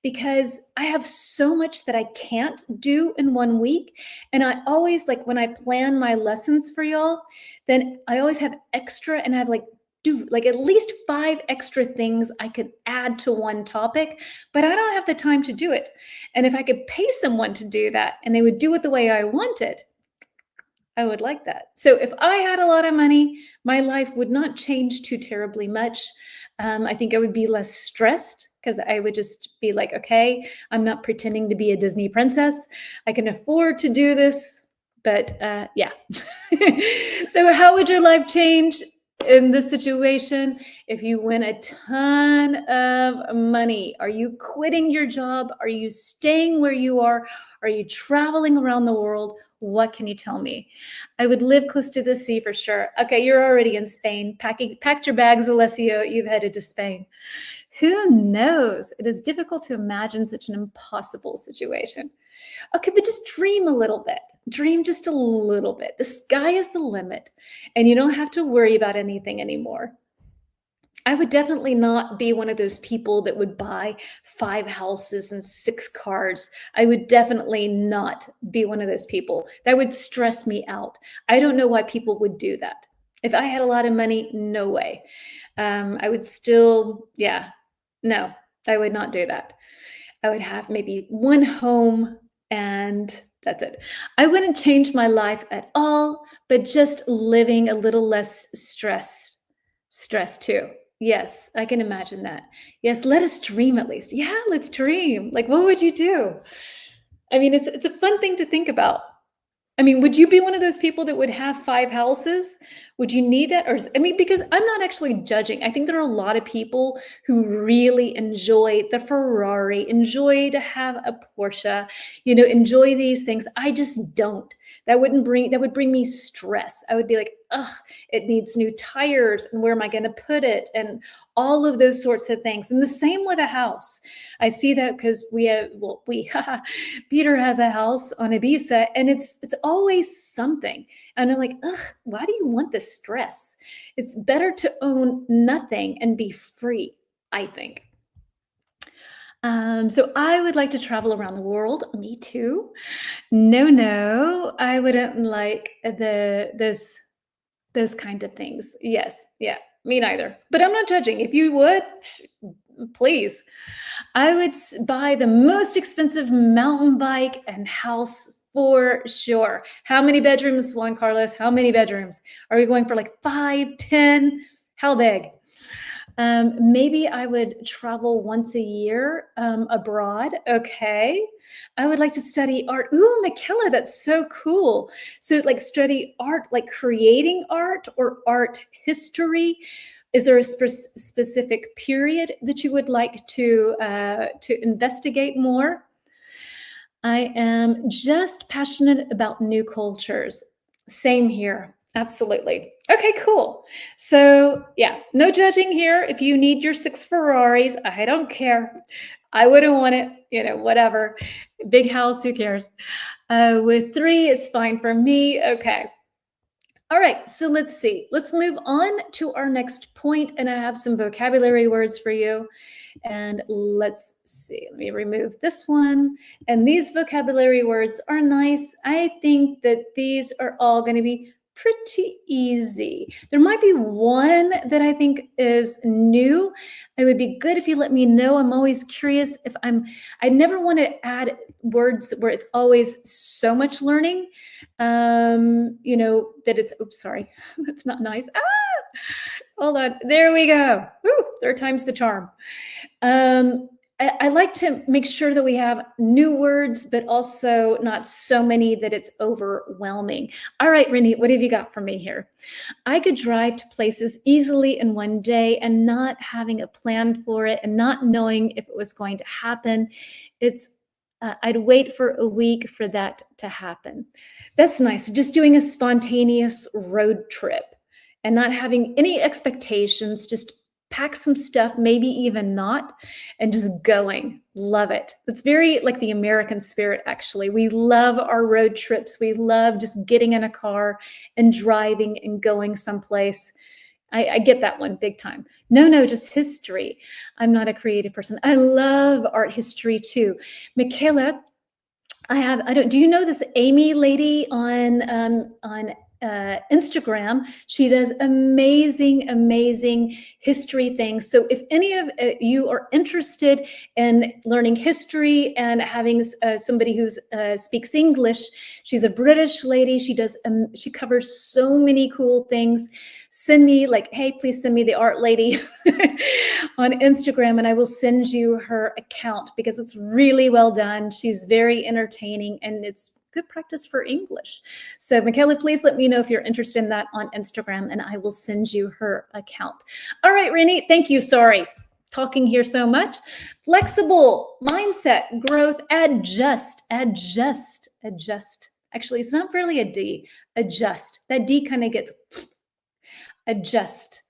because I have so much that I can't do in 1 week. And I always, like, when I plan my lessons for y'all, then I always have extra, and I have do at least 5 extra things I could add to one topic, but I don't have the time to do it. And if I could pay someone to do that and they would do it the way I wanted, I would like that. So if I had a lot of money, my life would not change too terribly much. I think I would be less stressed, because I would just be like, okay, I'm not pretending to be a Disney princess. I can afford to do this, but yeah. So how would your life change in this situation if you win a ton of money? Are you quitting your job? Are you staying where you are? Are you traveling around the world? What can you tell me? I would live close to the sea for sure. Okay, you're already in Spain. Packed your bags, Alessio. You've headed to Spain. Who knows? It is difficult to imagine such an impossible situation. Okay, but just dream a little bit. Dream just a little bit. The sky is the limit, and you don't have to worry about anything anymore. I would definitely not be one of those people that would buy 5 houses and 6 cars. I would definitely not be one of those people. That would stress me out. I don't know why people would do that. If I had a lot of money, no way. I would still, yeah, no, I would not do that. I would have maybe 1 home and that's it. I wouldn't change my life at all, but just living a little less stress too. Yes, I can imagine that. Yes, let us dream at least. Yeah, let's dream. Like, what would you do? I mean, it's a fun thing to think about. I mean, would you be one of those people that would have 5 houses? Would you need that? Or I mean, because I'm not actually judging. I think there are a lot of people who really enjoy the Ferrari, enjoy to have a Porsche, enjoy these things. I just don't. That would bring me stress. I would be like, ugh, it needs new tires, and where am I going to put it? And all of those sorts of things. And the same with a house. I see that because Peter has a house on Ibiza, and it's always something. And I'm like, ugh, why do you want this stress? It's better to own nothing and be free, I think. So I would like to travel around the world. Me too. No, no, I wouldn't like those kind of things. Yes, yeah, me neither. But I'm not judging. If you would, please. I would buy the most expensive mountain bike and house for sure. How many bedrooms, Juan Carlos? How many bedrooms? Are we going for like 5, 10? How big? Maybe I would travel once a year abroad. Okay. I would like to study art. Ooh, Michaela, that's so cool. So, like, study art, like creating art or art history. Is there a specific period that you would like to investigate more? I am just passionate about new cultures. Same here. Absolutely. Okay, cool. So, yeah, no judging here. If you need your 6 Ferraris, I don't care. I wouldn't want it, whatever. Big house, who cares? With 3, it's fine for me. Okay. All right, so let's see. Let's move on to our next point, and I have some vocabulary words for you. And let's see, let me remove this one. And these vocabulary words are nice. I think that these are all going to be pretty easy. There might be one that I think is new. It would be good if you let me know. I'm always curious I never want to add words where it's always so much learning. That it's, oops, sorry, that's not nice. Hold on. There we go. Woo, 3rd time's the charm. I like to make sure that we have new words, but also not so many that it's overwhelming. All right, Renee, what have you got for me here? I could drive to places easily in one day and not having a plan for it and not knowing if it was going to happen. I'd wait for a week for that to happen. That's nice. Just doing a spontaneous road trip and not having any expectations, just pack some stuff, maybe even not, and just going. Love it. It's very like the American spirit, actually. We love our road trips. We love just getting in a car and driving and going someplace. I get that one big time. No, just history. I'm not a creative person. I love art history too. Michaela, do you know this Amy lady on Instagram? She does amazing history things. So if any of you are interested in learning history and having somebody who speaks English, she's a British lady. She covers so many cool things. Send me hey, please send me the art lady on Instagram, and I will send you her account because it's really well done. She's very entertaining, and it's good practice for English. So Michaela, please let me know if you're interested in that on Instagram, and I will send you her account. All right, Renee, thank you. Sorry, talking here so much. Flexible, mindset, growth, adjust. Actually, it's not really a D. Adjust. That D kind of gets adjust.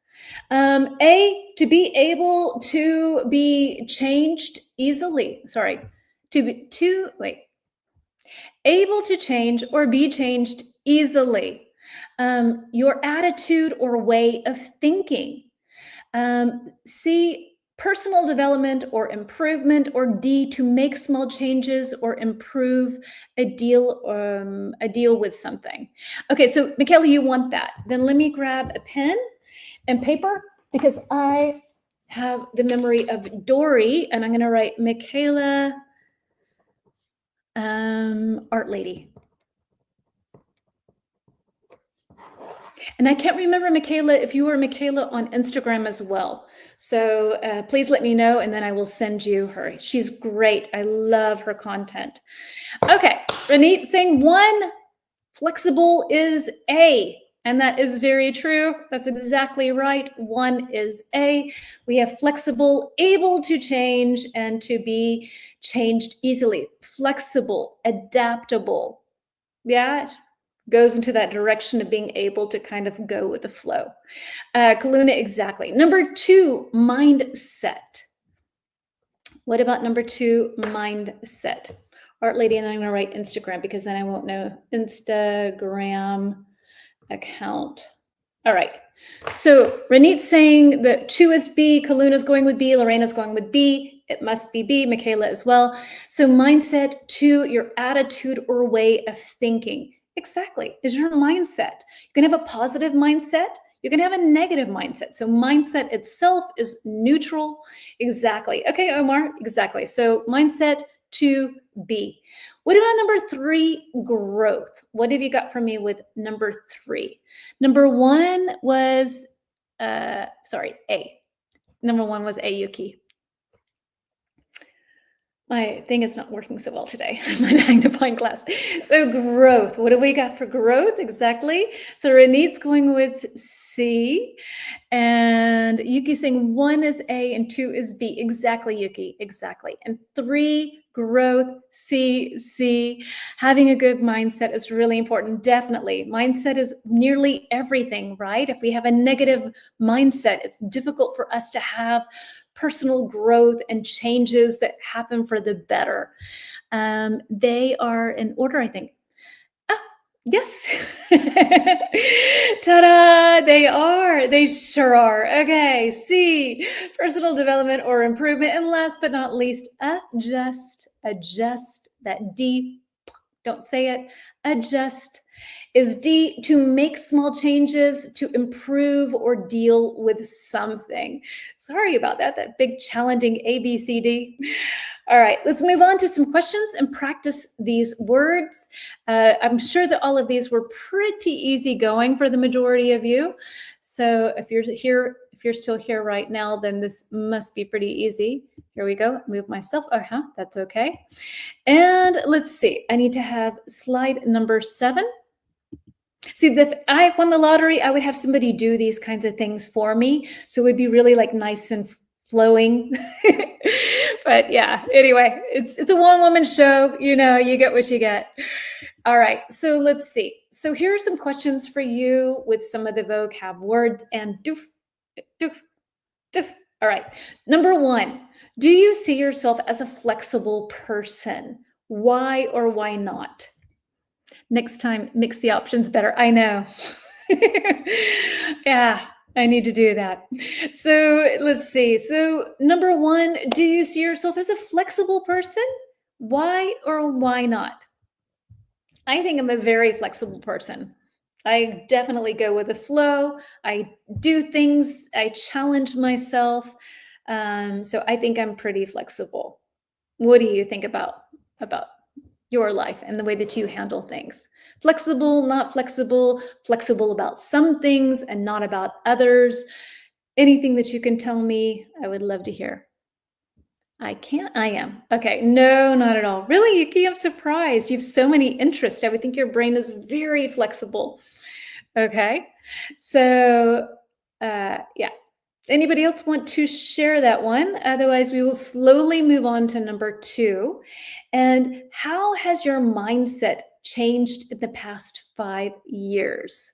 To be able to be changed easily. Sorry, able to change or be changed easily. Your attitude or way of thinking. C, personal development or improvement, or D, to make small changes or improve a deal with something. Okay, so Michaela, you want that. Then let me grab a pen and paper because I have the memory of Dory, and I'm going to write Michaela Art Lady. And I can't remember, Michaela, if you were Michaela on Instagram as well. So please let me know, and then I will send you her. She's great. I love her content. Okay, Ranit saying 1, flexible is A. And that is very true. That's exactly right. 1 is A. We have flexible, able to change and to be changed easily. Flexible, adaptable. Yeah, goes into that direction of being able to kind of go with the flow. Kaluna, exactly. Number 2, mindset. What about number 2, mindset? Art Lady, and I'm going to write Instagram because then I won't know Instagram account. All right. So Ranit's saying that 2 is B, Kaluna's going with B, Lorena's going with B. It must be B, Michaela as well. So mindset, 2, your attitude or way of thinking. Exactly. Is your mindset. You can have a positive mindset. You can have a negative mindset. So mindset itself is neutral. Exactly. Okay, Omar. Exactly. So mindset, 2B. What about number 3, growth? What have you got for me with number 3? Number 1 was, A. Number 1 was A, Yuki. My thing is not working so well today, my magnifying glass. So growth, what do we got for growth? Exactly. So Ranit's going with C, and Yuki's saying 1 is A and 2 is B. Exactly, Yuki, exactly. And 3, growth, C. Having a good mindset is really important, definitely. Mindset is nearly everything, right? If we have a negative mindset, it's difficult for us to have personal growth and changes that happen for the better. They are in order, I think. Yes. Ta-da! They are. They sure are. Okay. C, personal development or improvement. And last but not least, adjust. That D, don't say it. Adjust is D, to make small changes, to improve or deal with something. Sorry about that big challenging A, B, C, D. All right, let's move on to some questions and practice these words. I'm sure that all of these were pretty easy going for the majority of you. So if you're still here right now, then this must be pretty easy. Here we go, move myself, that's okay. And let's see, I need to have slide number 7. See, if I won the lottery, I would have somebody do these kinds of things for me. So it would be really like nice and flowing. But yeah, anyway, it's a one-woman show. You know, you get what you get. All right, so let's see. So here are some questions for you with some of the vocab words and doof. All right, number 1, do you see yourself as a flexible person? Why or why not? Next time, mix the options better. I know. Yeah, I need to do that. So let's see. So number 1, do you see yourself as a flexible person? Why or why not? I think I'm a very flexible person. I definitely go with the flow. I do things. I challenge myself. So I think I'm pretty flexible. What do you think about your life and the way that you handle things? Flexible, not flexible, flexible about some things and not about others. Anything that you can tell me, I would love to hear. I can't, I am. Okay, no, not at all. Really, Yuki, I'm surprised. You have so many interests. I would think your brain is very flexible. Okay, so yeah. Anybody else want to share that one? Otherwise, we will slowly move on to number 2. And how has your mindset changed in the past 5 years?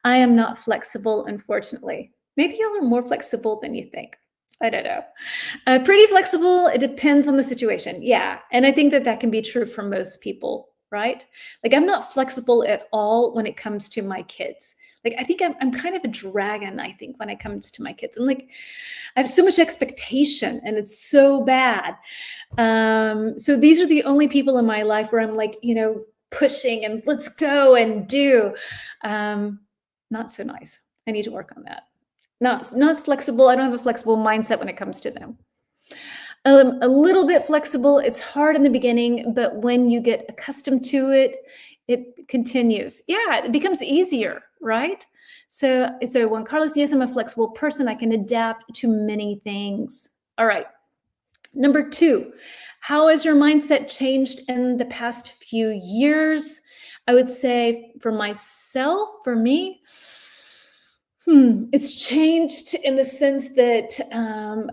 I am not flexible, unfortunately. Maybe y'all are more flexible than you think. I don't know. Pretty flexible. It depends on the situation. Yeah. And I think that can be true for most people, right? Like I'm not flexible at all when it comes to my kids. Like, I think I'm kind of a dragon, I think, when it comes to my kids. I'm like, I have so much expectation and it's so bad. So these are the only people in my life where I'm like, pushing and let's go and do. Not so nice. I need to work on that. Not flexible. I don't have a flexible mindset when it comes to them. A little bit flexible. It's hard in the beginning, but when you get accustomed to it, it continues. Yeah, it becomes easier, right? So Juan Carlos, yes, I'm a flexible person. I can adapt to many things. All right. Number 2, how has your mindset changed in the past few years? I would say for myself, for me, it's changed in the sense that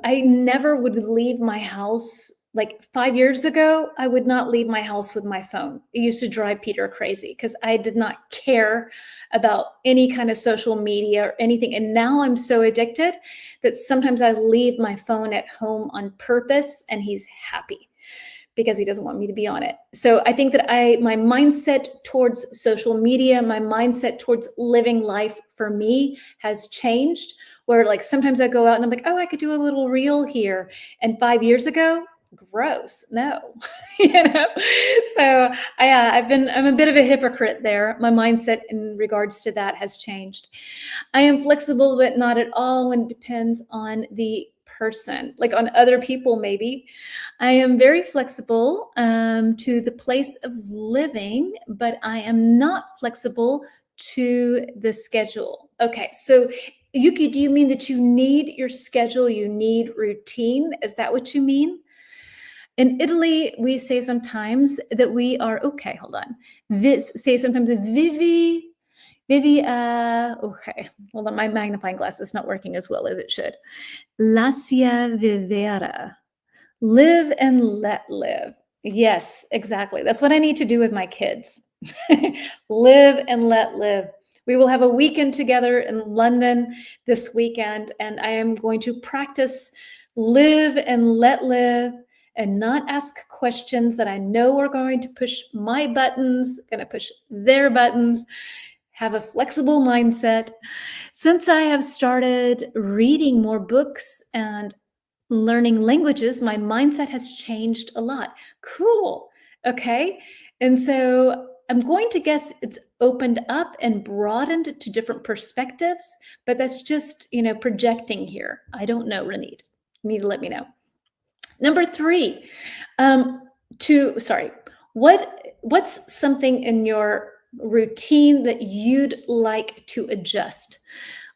I never would leave my house. Like 5 years ago, I would not leave my house with my phone. It used to drive Peter crazy because I did not care about any kind of social media or anything. And now I'm so addicted that sometimes I leave my phone at home on purpose and he's happy because he doesn't want me to be on it. So I think that my mindset towards social media, my mindset towards living life for me has changed, where like sometimes I go out and I'm like, oh, I could do a little reel here. And 5 years ago, gross, no. So I'm a bit of a hypocrite there. My mindset in regards to that has changed. I am flexible, but not at all when it depends on the person, like on other people maybe. I am very flexible to the place of living, but I am not flexible to the schedule. Okay, so Yuki, do you mean that you need your schedule, you need routine? Is that what you mean? In Italy, we say sometimes that we are, okay, hold on. Say sometimes vivi, okay, hold on, my magnifying glass is not working as well as it should. Lascia vivere, live and let live. Yes, exactly. That's what I need to do with my kids. Live and let live. We will have a weekend together in London this weekend, and I am going to practice live and let live and not ask questions that I know are going to push my buttons, going to push their buttons, have a flexible mindset. Since I have started reading more books and learning languages, my mindset has changed a lot. Cool. Okay. And so I'm going to guess it's opened up and broadened to different perspectives, but that's just, projecting here. I don't know, Ranit. You need to let me know. Number 3, what's something in your routine that you'd like to adjust?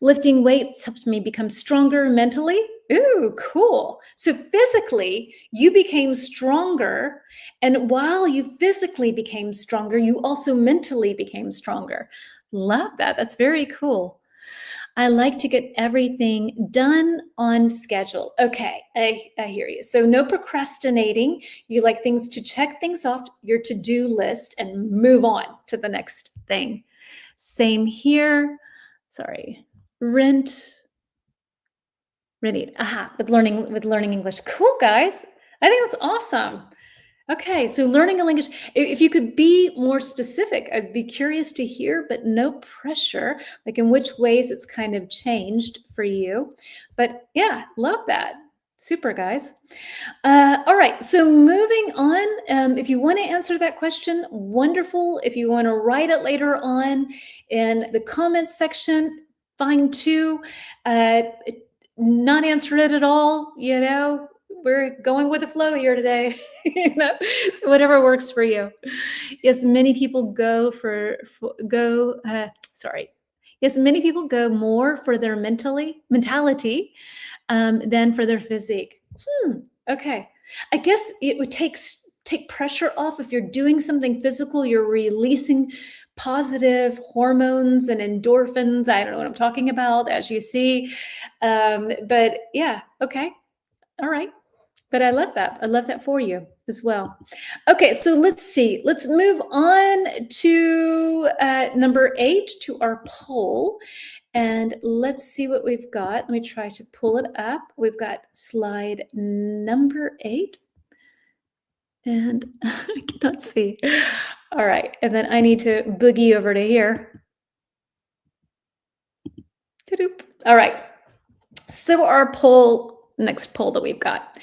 Lifting weights helps me become stronger mentally. Ooh, cool. So physically, you became stronger. And while you physically became stronger, you also mentally became stronger. Love that. That's very cool. I like to get everything done on schedule. Okay, I hear you. So no procrastinating. You like things to check things off your to-do list and move on to the next thing. Same here. Sorry. Renate. With learning English. Cool, guys. I think that's awesome. Okay, so learning a language. If you could be more specific, I'd be curious to hear, but no pressure, like in which ways it's kind of changed for you. But yeah, love that. Super, guys. All right, so moving on. If you want to answer that question, wonderful. If you want to write it later on in the comments section, fine too. Not answer it at all, we're going with the flow here today. So whatever works for you. Yes, many people Yes, many people go more for their mentality than for their physique. Okay. I guess it would take pressure off. If you're doing something physical, you're releasing positive hormones and endorphins. I don't know what I'm talking about, as you see. But yeah, okay. All right. But I love that. I love that for you as well. Okay, so let's see. Let's move on to number 8, to our poll. And let's see what we've got. Let me try to pull it up. We've got slide number 8. And I cannot see. All right. And then I need to boogie over to here. Ta-doop. All right. So our next poll that we've got.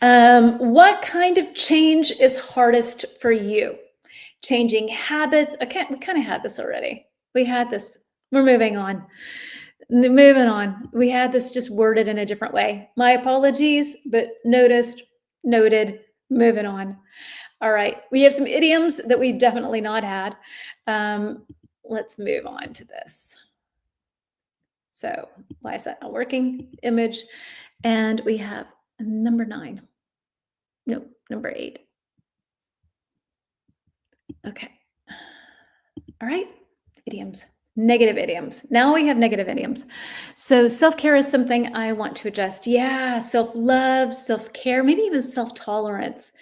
What kind of change is hardest for you? Changing habits. Okay, we kind of had this already. We had this. We're moving on. Moving on. We had this just worded in a different way. My apologies, but noticed, noted, moving on. All right. We have some idioms that we definitely not had. Let's move on to this. So why is that not working? Image. And we have number 9. No, number 8. Okay. All right. Idioms. Negative idioms. Now we have negative idioms. So self-care is something I want to adjust. Yeah, self-love, self-care, maybe even self-tolerance.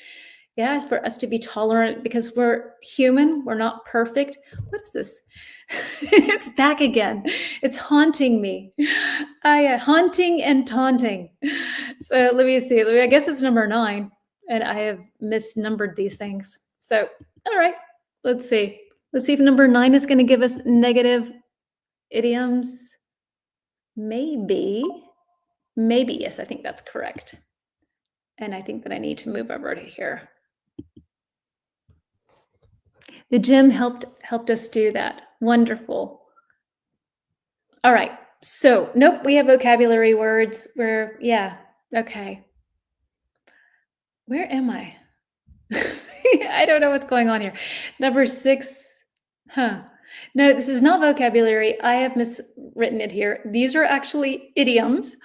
Yeah, for us to be tolerant because we're human, we're not perfect. What is this? It's back again. It's haunting me. Haunting and taunting. So let me see. I guess it's number 9, and I have misnumbered these things. So, all right, let's see. Let's see if number 9 is going to give us negative idioms. Maybe. Maybe, yes, I think that's correct. And I think that I need to move over to here. The gym helped us do that. Wonderful. All right. So, nope, we have vocabulary words. Yeah, okay. Where am I? I don't know what's going on here. Number 6. Huh. No, this is not vocabulary. I have miswritten it here. These are actually idioms.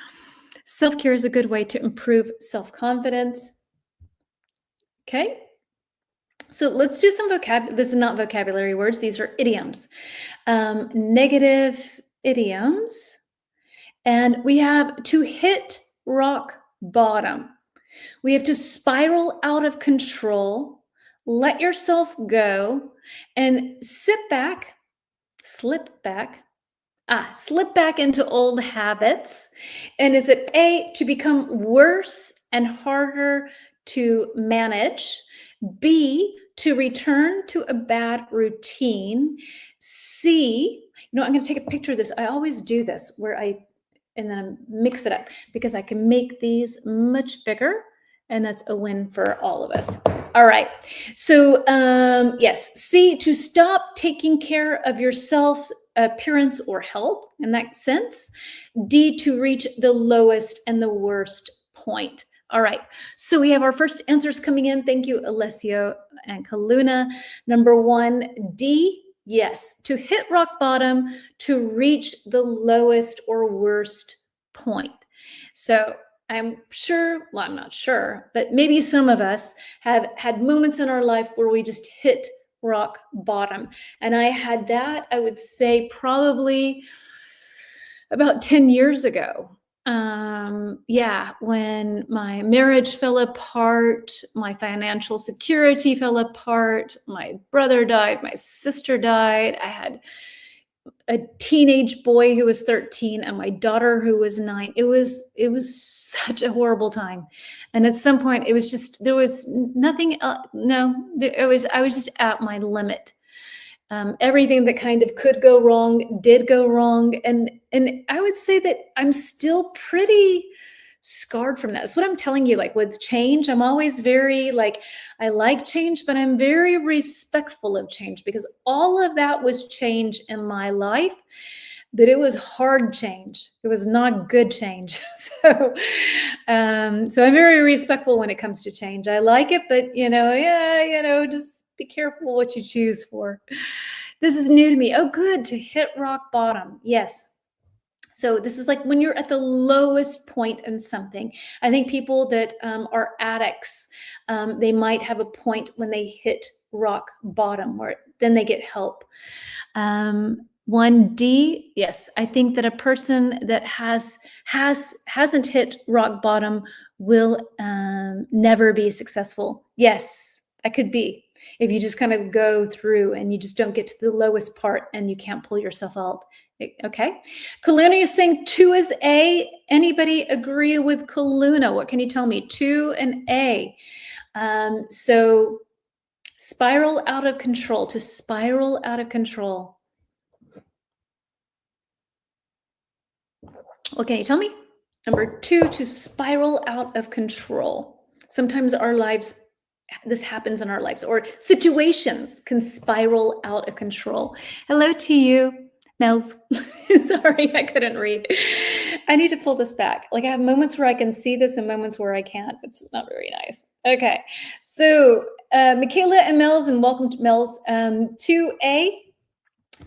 Self-care is a good way to improve self-confidence. Okay. So let's do some vocab. This is not vocabulary words. These are idioms. Negative idioms. And we have to hit rock bottom. We have to spiral out of control, let yourself go, and slip back into old habits. And is it A, to become worse and harder to manage? B, to return to a bad routine? C, I'm going to take a picture of this. I always do this and then I mix it up because I can make these much bigger, and that's a win for all of us. All right. So yes, C, to stop taking care of yourself's appearance or health in that sense. D, to reach the lowest and the worst point. All right. So we have our first answers coming in. Thank you, Alessio and Kaluna. Number 1, D. Yes, to hit rock bottom, to reach the lowest or worst point. So I'm not sure, but maybe some of us have had moments in our life where we just hit rock bottom. And I had that, I would say, probably about 10 years ago. When my marriage fell apart, my financial security fell apart, my brother died, my sister died, I had a teenage boy who was 13 and my daughter who was 9. It was such a horrible time. And at some point it was just, there was nothing I was just at my limit. Everything that kind of could go wrong did go wrong. And I would say that I'm still pretty scarred from that. That's what I'm telling you. Like with change, I'm always very I like change, but I'm very respectful of change because all of that was change in my life, but it was hard change. It was not good change. So I'm very respectful when it comes to change. I like it, but just be careful what you choose for. This is new to me. Oh, good, to hit rock bottom. Yes. So this is like when you're at the lowest point in something. I think people that are addicts, they might have a point when they hit rock bottom where then they get help. 1D, yes, I think that a person that hasn't hit rock bottom will never be successful. Yes, that could be. If you just kind of go through and you just don't get to the lowest part and you can't pull yourself out. Okay. Kaluna is saying 2 is A. Anybody agree with Kaluna? What can you tell me? 2 and A. So spiral out of control, to spiral out of control. What can you tell me? Number 2, to spiral out of control. Sometimes our lives, this happens in our lives, or situations can spiral out of control. Hello to you, Nels. Sorry, I couldn't read. I need to pull this back. Like I have moments where I can see this and moments where I can't. It's not very nice. Okay, so Michaela and Mels, and welcome to Mels. 2A.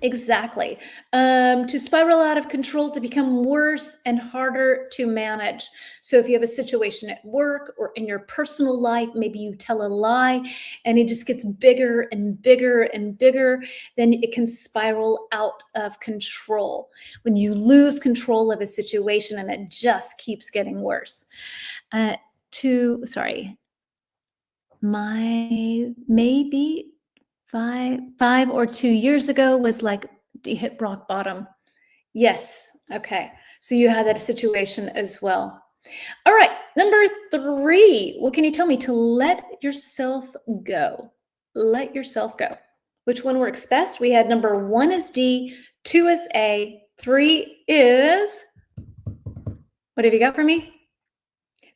Exactly. To spiral out of control, to become worse and harder to manage. So if you have a situation at work or in your personal life, maybe you tell a lie and it just gets bigger and bigger and bigger, then it can spiral out of control. When you lose control of a situation and it just keeps getting worse. My maybe 5 or 2 years ago was like, you hit rock bottom. Yes. Okay. So you had that situation as well. All right. Number 3. What can you tell me? To let yourself go. Let yourself go. Which one works best? We had number 1 is D, 2 is A, 3 is, what have you got for me?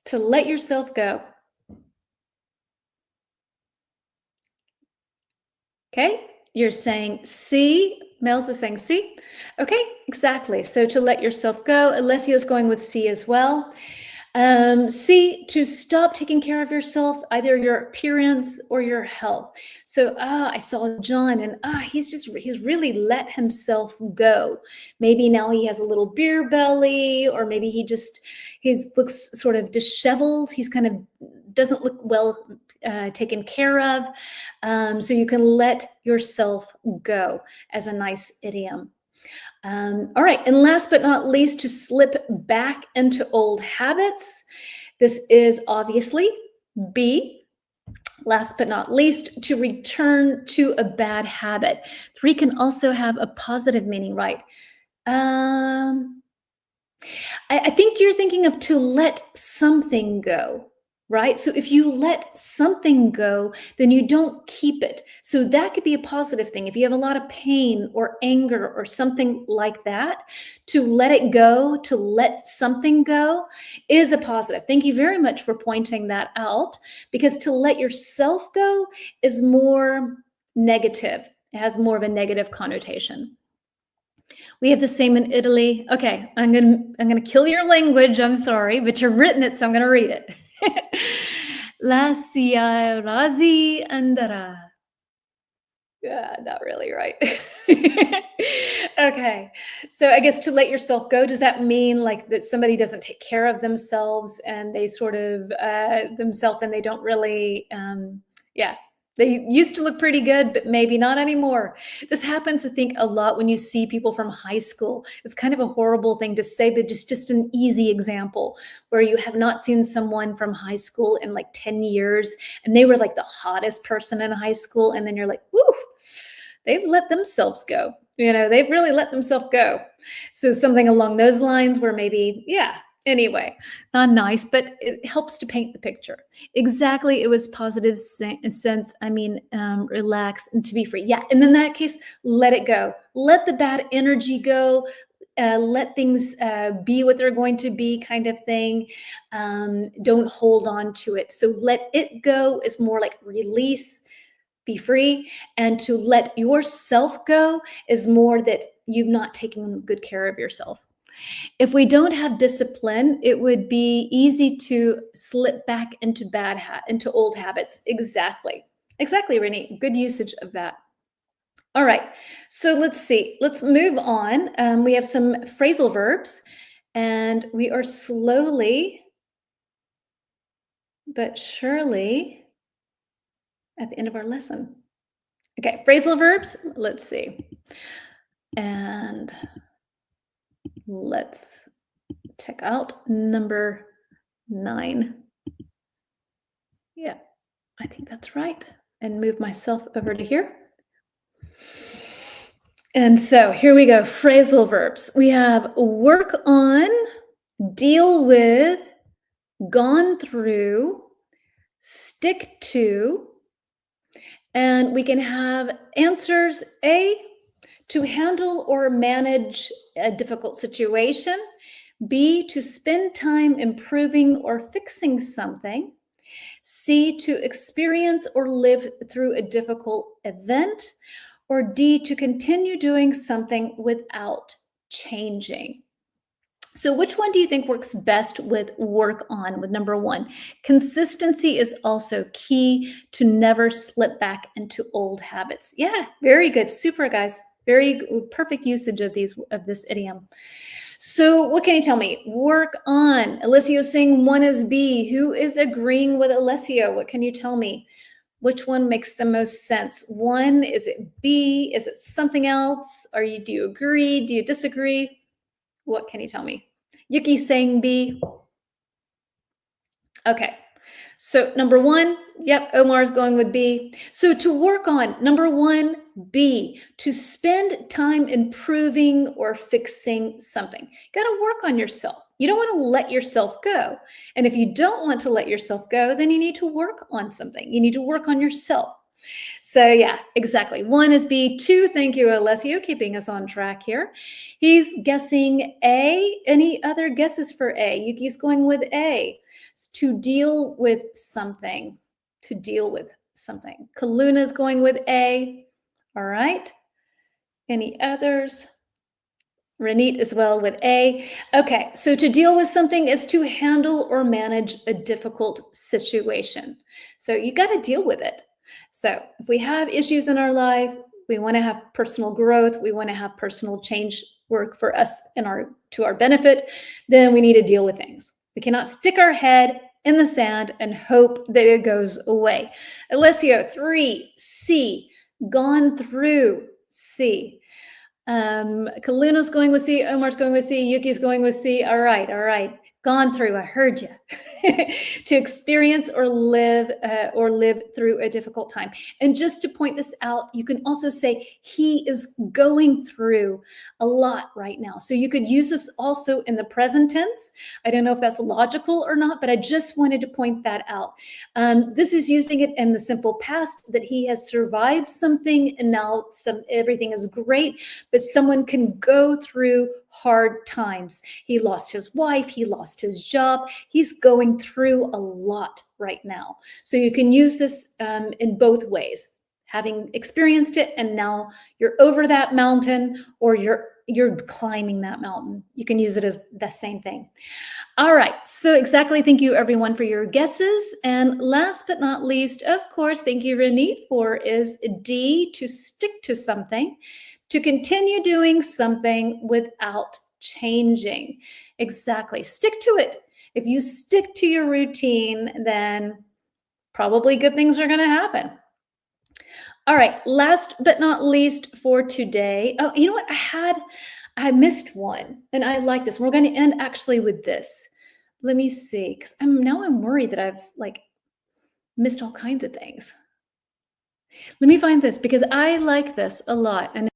To let yourself go. Okay, you're saying C. Mel's is saying C. Okay, exactly. So to let yourself go. Alessio's going with C as well. C, to stop taking care of yourself, either your appearance or your health. So I saw John, and he's really let himself go. Maybe now he has a little beer belly, or maybe he looks sort of disheveled. He's kind of doesn't look well taken care of. So you can let yourself go as a nice idiom. All right, and last but not least, to slip back into old habits. This is obviously B. Last but not least, to return to a bad habit. 3 can also have a positive meaning, right? I think you're thinking of to let something go, right? So if you let something go, then you don't keep it. So that could be a positive thing. If you have a lot of pain or anger or something like that, to let it go, to let something go is a positive. Thank you very much for pointing that out, because to let yourself go is more negative. It has more of a negative connotation. We have the same in Italy. Okay, I'm gonna kill your language. I'm sorry, but you've written it, so I'm gonna read it. La sia razi andara. Yeah, not really right. Okay, so I guess to let yourself go, does that mean like that somebody doesn't take care of themselves and they sort of themselves and they don't really, yeah, they used to look pretty good, but maybe not anymore. This happens, I think, a lot when you see people from high school. It's kind of a horrible thing to say, but just an easy example where you have not seen someone from high school in like 10 years and they were like the hottest person in high school. And then you're like, woo, they've let themselves go. They've really let themselves go. So something along those lines where maybe, yeah, anyway, not nice, but it helps to paint the picture. Exactly. It was positive sense. I mean, relax and to be free. Yeah. And in that case, let it go. Let the bad energy go. Let things be what they're going to be, kind of thing. Don't hold on to it. So let it go is more like release, be free. And to let yourself go is more that you've not taken good care of yourself. If we don't have discipline, it would be easy to slip back into into old habits. Exactly, Renee. Good usage of that. All right, so let's see. Let's move on. We have some phrasal verbs, and we are slowly but surely at the end of our lesson. Okay, phrasal verbs. Let's see. And let's check out number 9. Yeah, I think that's right. And move myself over to here. And so here we go. Phrasal verbs. We have work on, deal with, gone through, stick to, and we can have answers A, to handle or manage a difficult situation. B, to spend time improving or fixing something. C, to experience or live through a difficult event. Or D, to continue doing something without changing. So which one do you think works best with work on, with number one? Consistency is also key to never slip back into old habits. Yeah, very good. Super, guys. Very perfect usage of this idiom. So what can you tell me? Work on. Alessio saying one is B. Who is agreeing with Alessio? What can you tell me? Which one makes the most sense? One, is it B? Is it something else? Do you agree? Do you disagree? What can you tell me? Yuki saying B. Okay. So number one, yep, Omar's going with B. So to work on, number one, B, to spend time improving or fixing something. You got to work on yourself. You don't want to let yourself go. And if you don't want to let yourself go, then you need to work on something. You need to work on yourself. So yeah, exactly. One is B. Two, thank you, Alessio, keeping us on track here. He's guessing A. Any other guesses for A? Yuki's going with A. It's to deal with something. To deal with something. Kaluna's going with A. All right. Any others? Ranit as well with A. Okay, so to deal with something is to handle or manage a difficult situation. So you got to deal with it. So if we have issues in our life, we want to have personal growth, we want to have personal change work for us to our benefit, then we need to deal with things. We cannot stick our head in the sand and hope that it goes away. Alessio, 3, C, gone through, C. Kaluna's going with C, Omar's going with C, Yuki's going with C. All right. Gone through, I heard you. To experience or live through a difficult time. And just to point this out, you can also say he is going through a lot right now. So you could use this also in the present tense. I don't know if that's logical or not, but I just wanted to point that out. This is using it in the simple past, that he has survived something and now everything is great, but someone can go through hard times. He lost his wife, he lost his job, he's going through a lot right now. So you can use this in both ways, having experienced it and now you're over that mountain, or you're climbing that mountain. You can use it as the same thing. All right, so exactly, thank you everyone for your guesses. And last but not least, of course, thank you Renee for is D, to stick to something, to continue doing something without changing. Exactly, stick to it. If you stick to your routine, then probably good things are going to happen. All right, last but not least for today. Oh, you know what? I missed one, and I like this. We're going to end actually with this. Let me see, because I'm worried that I've missed all kinds of things. Let me find this because I like this a lot. And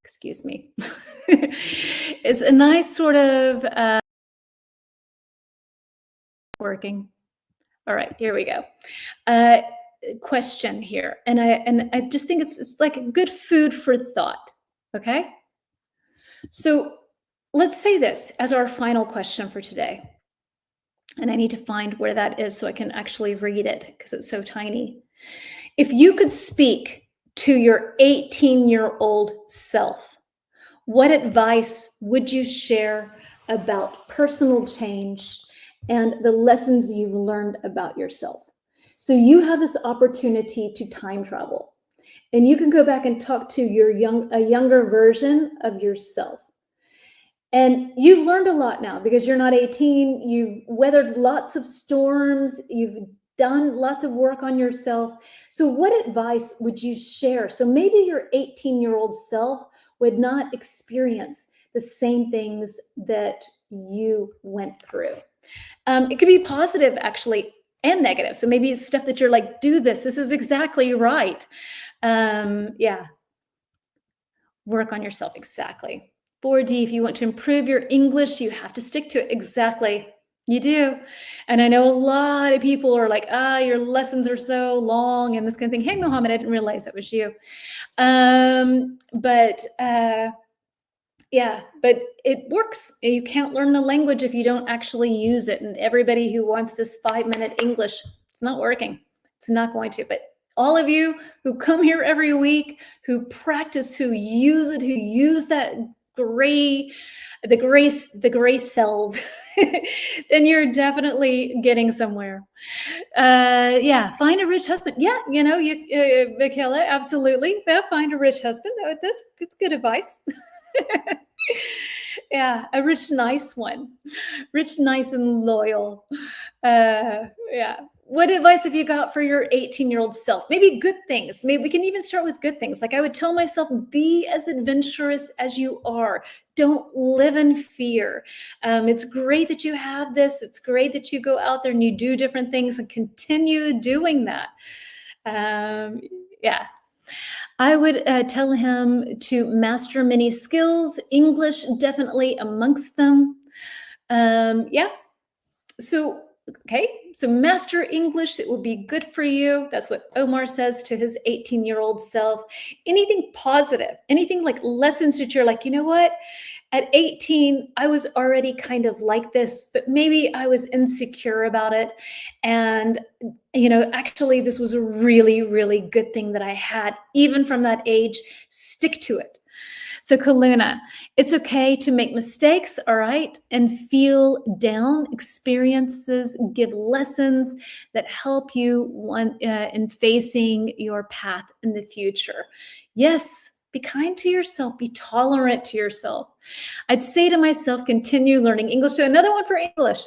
excuse me, it's a nice sort of working. All right, here we go. Question here, and I just think it's like good food for thought. Okay, so let's say this as our final question for today, and I need to find where that is so I can actually read it because it's so tiny. If you could speak to your 18-year-old self, what advice would you share about personal change and the lessons you've learned about yourself? So you have this opportunity to time travel, and you can go back and talk to a younger version of yourself. And you've learned a lot now because you're not 18. You've weathered lots of storms. You've done lots of work on yourself. So what advice would you share? So maybe your 18-year-old self would not experience the same things that you went through. It could be positive, actually, and negative. So maybe it's stuff that you're like, do this. This is exactly right. Yeah. Work on yourself. Exactly. 4D, if you want to improve your English, you have to stick to it. Exactly. You do. And I know a lot of people are like, your lessons are so long and this kind of thing. Hey, Mohammed, I didn't realize that was you. But Yeah, but it works. You can't learn the language if you don't actually use it. And everybody who wants this 5-minute English, it's not working. It's not going to. But all of you who come here every week, who practice, who use it, who use that gray, the gray cells, then you're definitely getting somewhere. Yeah, find a rich husband. Yeah, Michaela, absolutely. Yeah, find a rich husband. That's good advice. Yeah, a rich, nice one. Rich, nice, and loyal. Yeah. What advice have you got for your 18-year-old self? Maybe good things. Maybe we can even start with good things. Like I would tell myself, be as adventurous as you are. Don't live in fear. It's great that you have this. It's great that you go out there and you do different things and continue doing that. Yeah. I would tell him to master many skills, English definitely amongst them. Yeah. So, okay. So, master English, it will be good for you. That's what Omar says to his 18-year-old self. Anything positive, anything like lessons that you're like, you know what? At 18, I was already kind of like this, but maybe I was insecure about it. And, actually, this was a really, really good thing that I had, even from that age. Stick to it. So, Kaluna, it's okay to make mistakes, all right, and feel down. Experiences give lessons that help you in facing your path in the future. Yes, be kind to yourself, be tolerant to yourself. I'd say to myself, continue learning English. So, another one for English.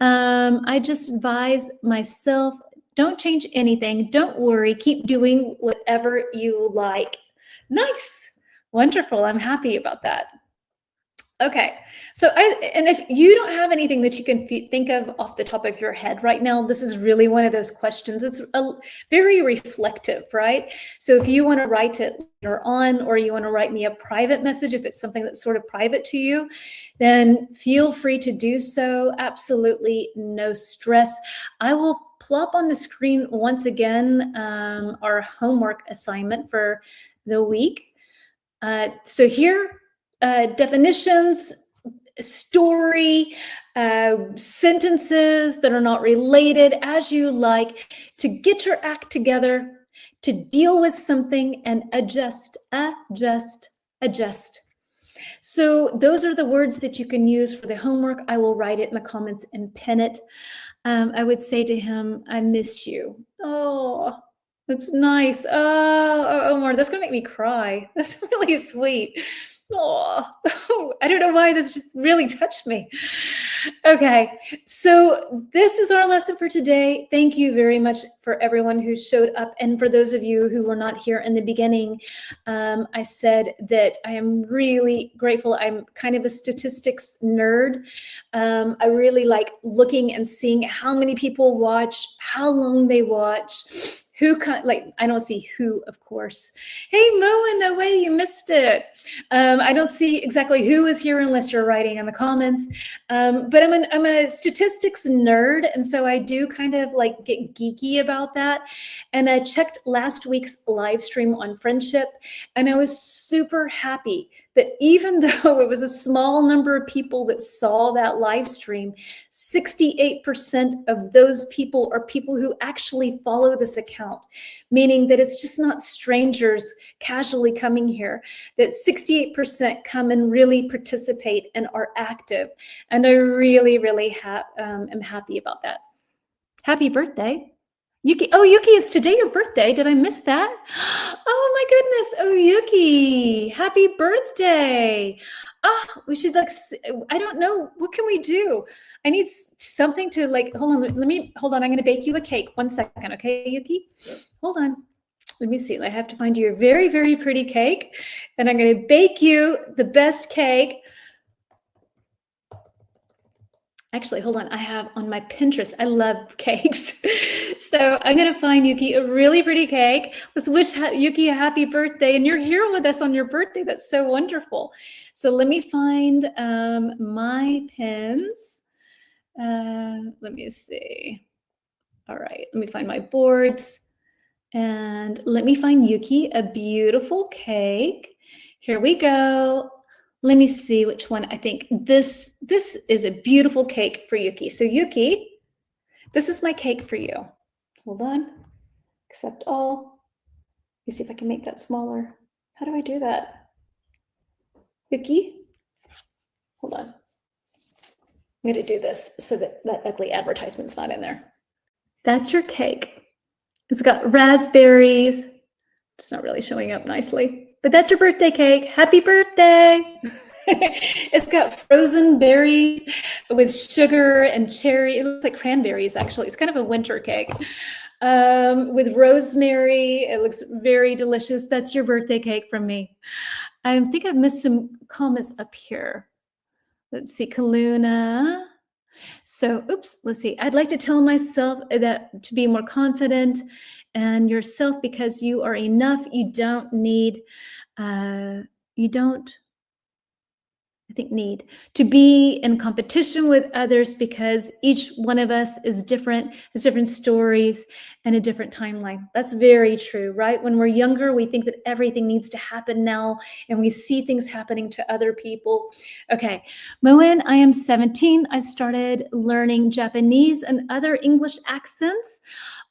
I just advise myself, don't change anything. Don't worry. Keep doing whatever you like. Nice. Wonderful. I'm happy about that. Okay. And if you don't have anything that you can think of off the top of your head right now, this is really one of those questions. It's very reflective, right? So if you want to write it later on, or you want to write me a private message, if it's something that's sort of private to you, then feel free to do so. Absolutely no stress. I will plop on the screen once again our homework assignment for the week. So here, definitions, story, sentences that are not related, as you like, to get your act together, to deal with something and adjust. So those are the words that you can use for the homework. I will write it in the comments and pin it. I would say to him, I miss you. Oh, that's nice. Oh, Omar, that's gonna make me cry. That's really sweet. Oh, I don't know why this just really touched me. Okay, so this is our lesson for today. Thank you very much for everyone who showed up. And for those of you who were not here in the beginning, I said that I am really grateful. I'm kind of a statistics nerd. I really like looking and seeing how many people watch, how long they watch, I don't see who, of course. Hey, Moen, no way, you missed it. I don't see exactly who is here unless you're writing in the comments. But I'm a statistics nerd, and so I do kind of like get geeky about that. And I checked last week's live stream on friendship, and I was super happy that even though it was a small number of people that saw that live stream, 68% of those people are people who actually follow this account, meaning that it's just not strangers casually coming here, that 68% come and really participate and are active. And I really, really am happy about that. Happy birthday. Yuki, oh, Yuki, is today your birthday? Did I miss that? Oh my goodness. Oh, Yuki, happy birthday. Oh, we should I don't know. What can we do? I need something to hold on. I'm going to bake you a cake. 1 second. Okay, Yuki, hold on. Let me see. I have to find you a very, very pretty cake, and I'm going to bake you the best cake. Actually, hold on. I have on my Pinterest, I love cakes. So I'm going to find Yuki a really pretty cake. Let's wish Yuki a happy birthday. And you're here with us on your birthday. That's so wonderful. So let me find my pins. Let me see. All right. Let me find my boards. And let me find Yuki a beautiful cake. Here we go. Let me see which one. I think this is a beautiful cake for Yuki. So Yuki, this is my cake for you. Hold on. Accept all. Let me see if I can make that smaller. How do I do that? Yuki, hold on. I'm going to do this so that that ugly advertisement's not in there. That's your cake. It's got raspberries. It's not really showing up nicely, but that's your birthday cake. Happy birthday. It's got frozen berries with sugar and cherry. It looks like cranberries, actually. It's kind of a winter cake with rosemary. It looks very delicious. That's your birthday cake from me. I think I've missed some comments up here. Let's see, Kaluna. So, oops, let's see. I'd like to tell myself that to be more confident and yourself because you are enough. You don't need, you don't, I think, need to be in competition with others because each one of us is different, has different stories and a different timeline. That's very true, right? When we're younger, we think that everything needs to happen now and we see things happening to other people. Okay, Moen, I am 17. I started learning Japanese and other English accents.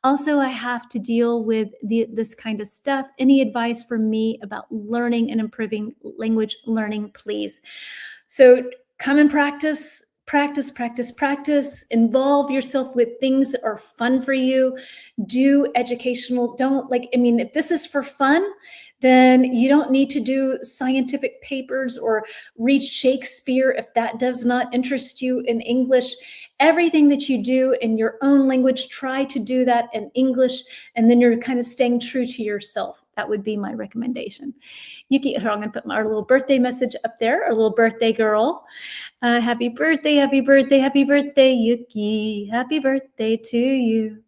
Also, I have to deal with this kind of stuff. Any advice for me about learning and improving language learning, please? So come and practice. Involve yourself with things that are fun for you. Do educational, if this is for fun, then you don't need to do scientific papers or read Shakespeare if that does not interest you in English. Everything that you do in your own language, try to do that in English, and then you're kind of staying true to yourself. That would be my recommendation. Yuki, I'm going to put our little birthday message up there, our little birthday girl. Happy birthday, happy birthday, happy birthday, Yuki. Happy birthday to you.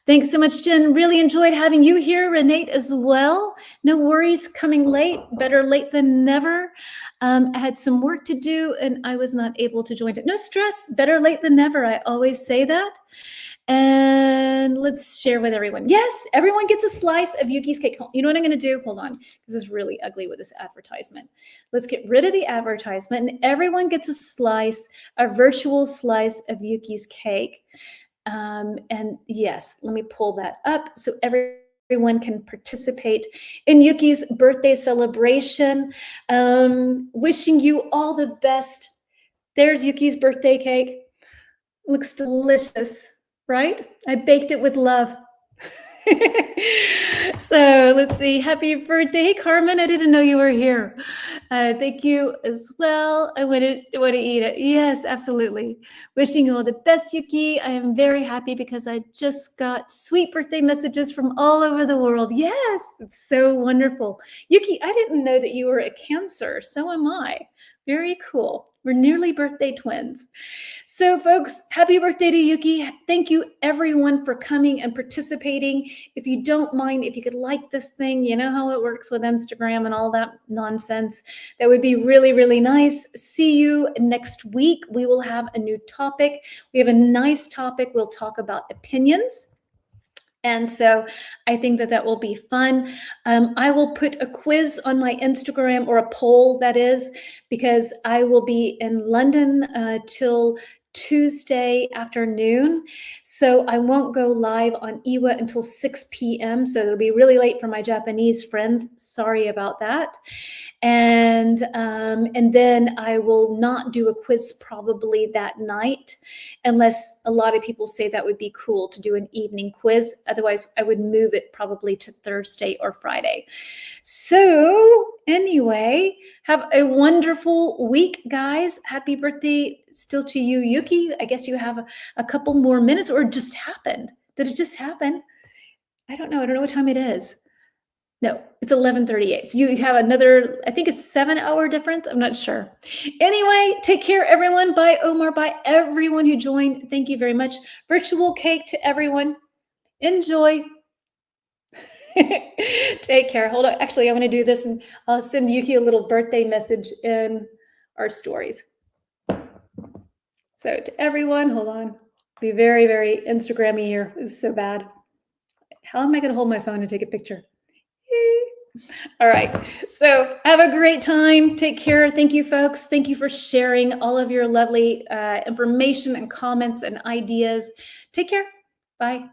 Thanks so much, Jen. Really enjoyed having you here. Renate as well. No worries coming late. Better late than never. I had some work to do and I was not able to join it. No stress. Better late than never. I always say that. And let's share with everyone. Yes, everyone gets a slice of Yuki's cake. You know what I'm going to do? Hold on. This is really ugly with this advertisement. Let's get rid of the advertisement and everyone gets a slice, a virtual slice of Yuki's cake. And yes, let me pull that up so everyone can participate in Yuki's birthday celebration. Wishing you all the best. There's Yuki's birthday cake. Looks delicious, right? I baked it with love. So let's see. Happy birthday, hey, Carmen. I didn't know you were here. Thank you as well. I want to eat it. Yes, absolutely. Wishing you all the best, Yuki. I am very happy because I just got sweet birthday messages from all over the world. Yes, it's so wonderful. Yuki, I didn't know that you were a Cancer. So am I. Very cool. We're nearly birthday twins. So folks, happy birthday to Yuki. Thank you everyone for coming and participating. If you don't mind, if you could like this thing, you know how it works with Instagram and all that nonsense. That would be really, really nice. See you next week. We will have a new topic. We have a nice topic. We'll talk about opinions. And so I think that will be fun. I will put a quiz on my Instagram, or a poll, that is, because I will be in London till Tuesday afternoon. So I won't go live on Iwa until 6 p.m. So it'll be really late for my Japanese friends. Sorry about that. And then I will not do a quiz probably that night, unless a lot of people say that would be cool to do an evening quiz. Otherwise, I would move it probably to Thursday or Friday. So anyway, have a wonderful week, guys. Happy birthday still to you, Yuki. I guess you have a couple more minutes, or it just happened. Did it just happen? I don't know. I don't know what time it is. No, it's 11:38. So you have another, I think it's 7-hour difference. I'm not sure. Anyway, take care, everyone. Bye, Omar. Bye, everyone who joined. Thank you very much. Virtual cake to everyone. Enjoy. Take care. Hold on. Actually, I want to do this, and I'll send Yuki a little birthday message in our stories. So to everyone, hold on. Be very, very Instagram-y here. This is so bad. How am I going to hold my phone and take a picture? All right. So have a great time. Take care. Thank you, folks. Thank you for sharing all of your lovely information and comments and ideas. Take care. Bye.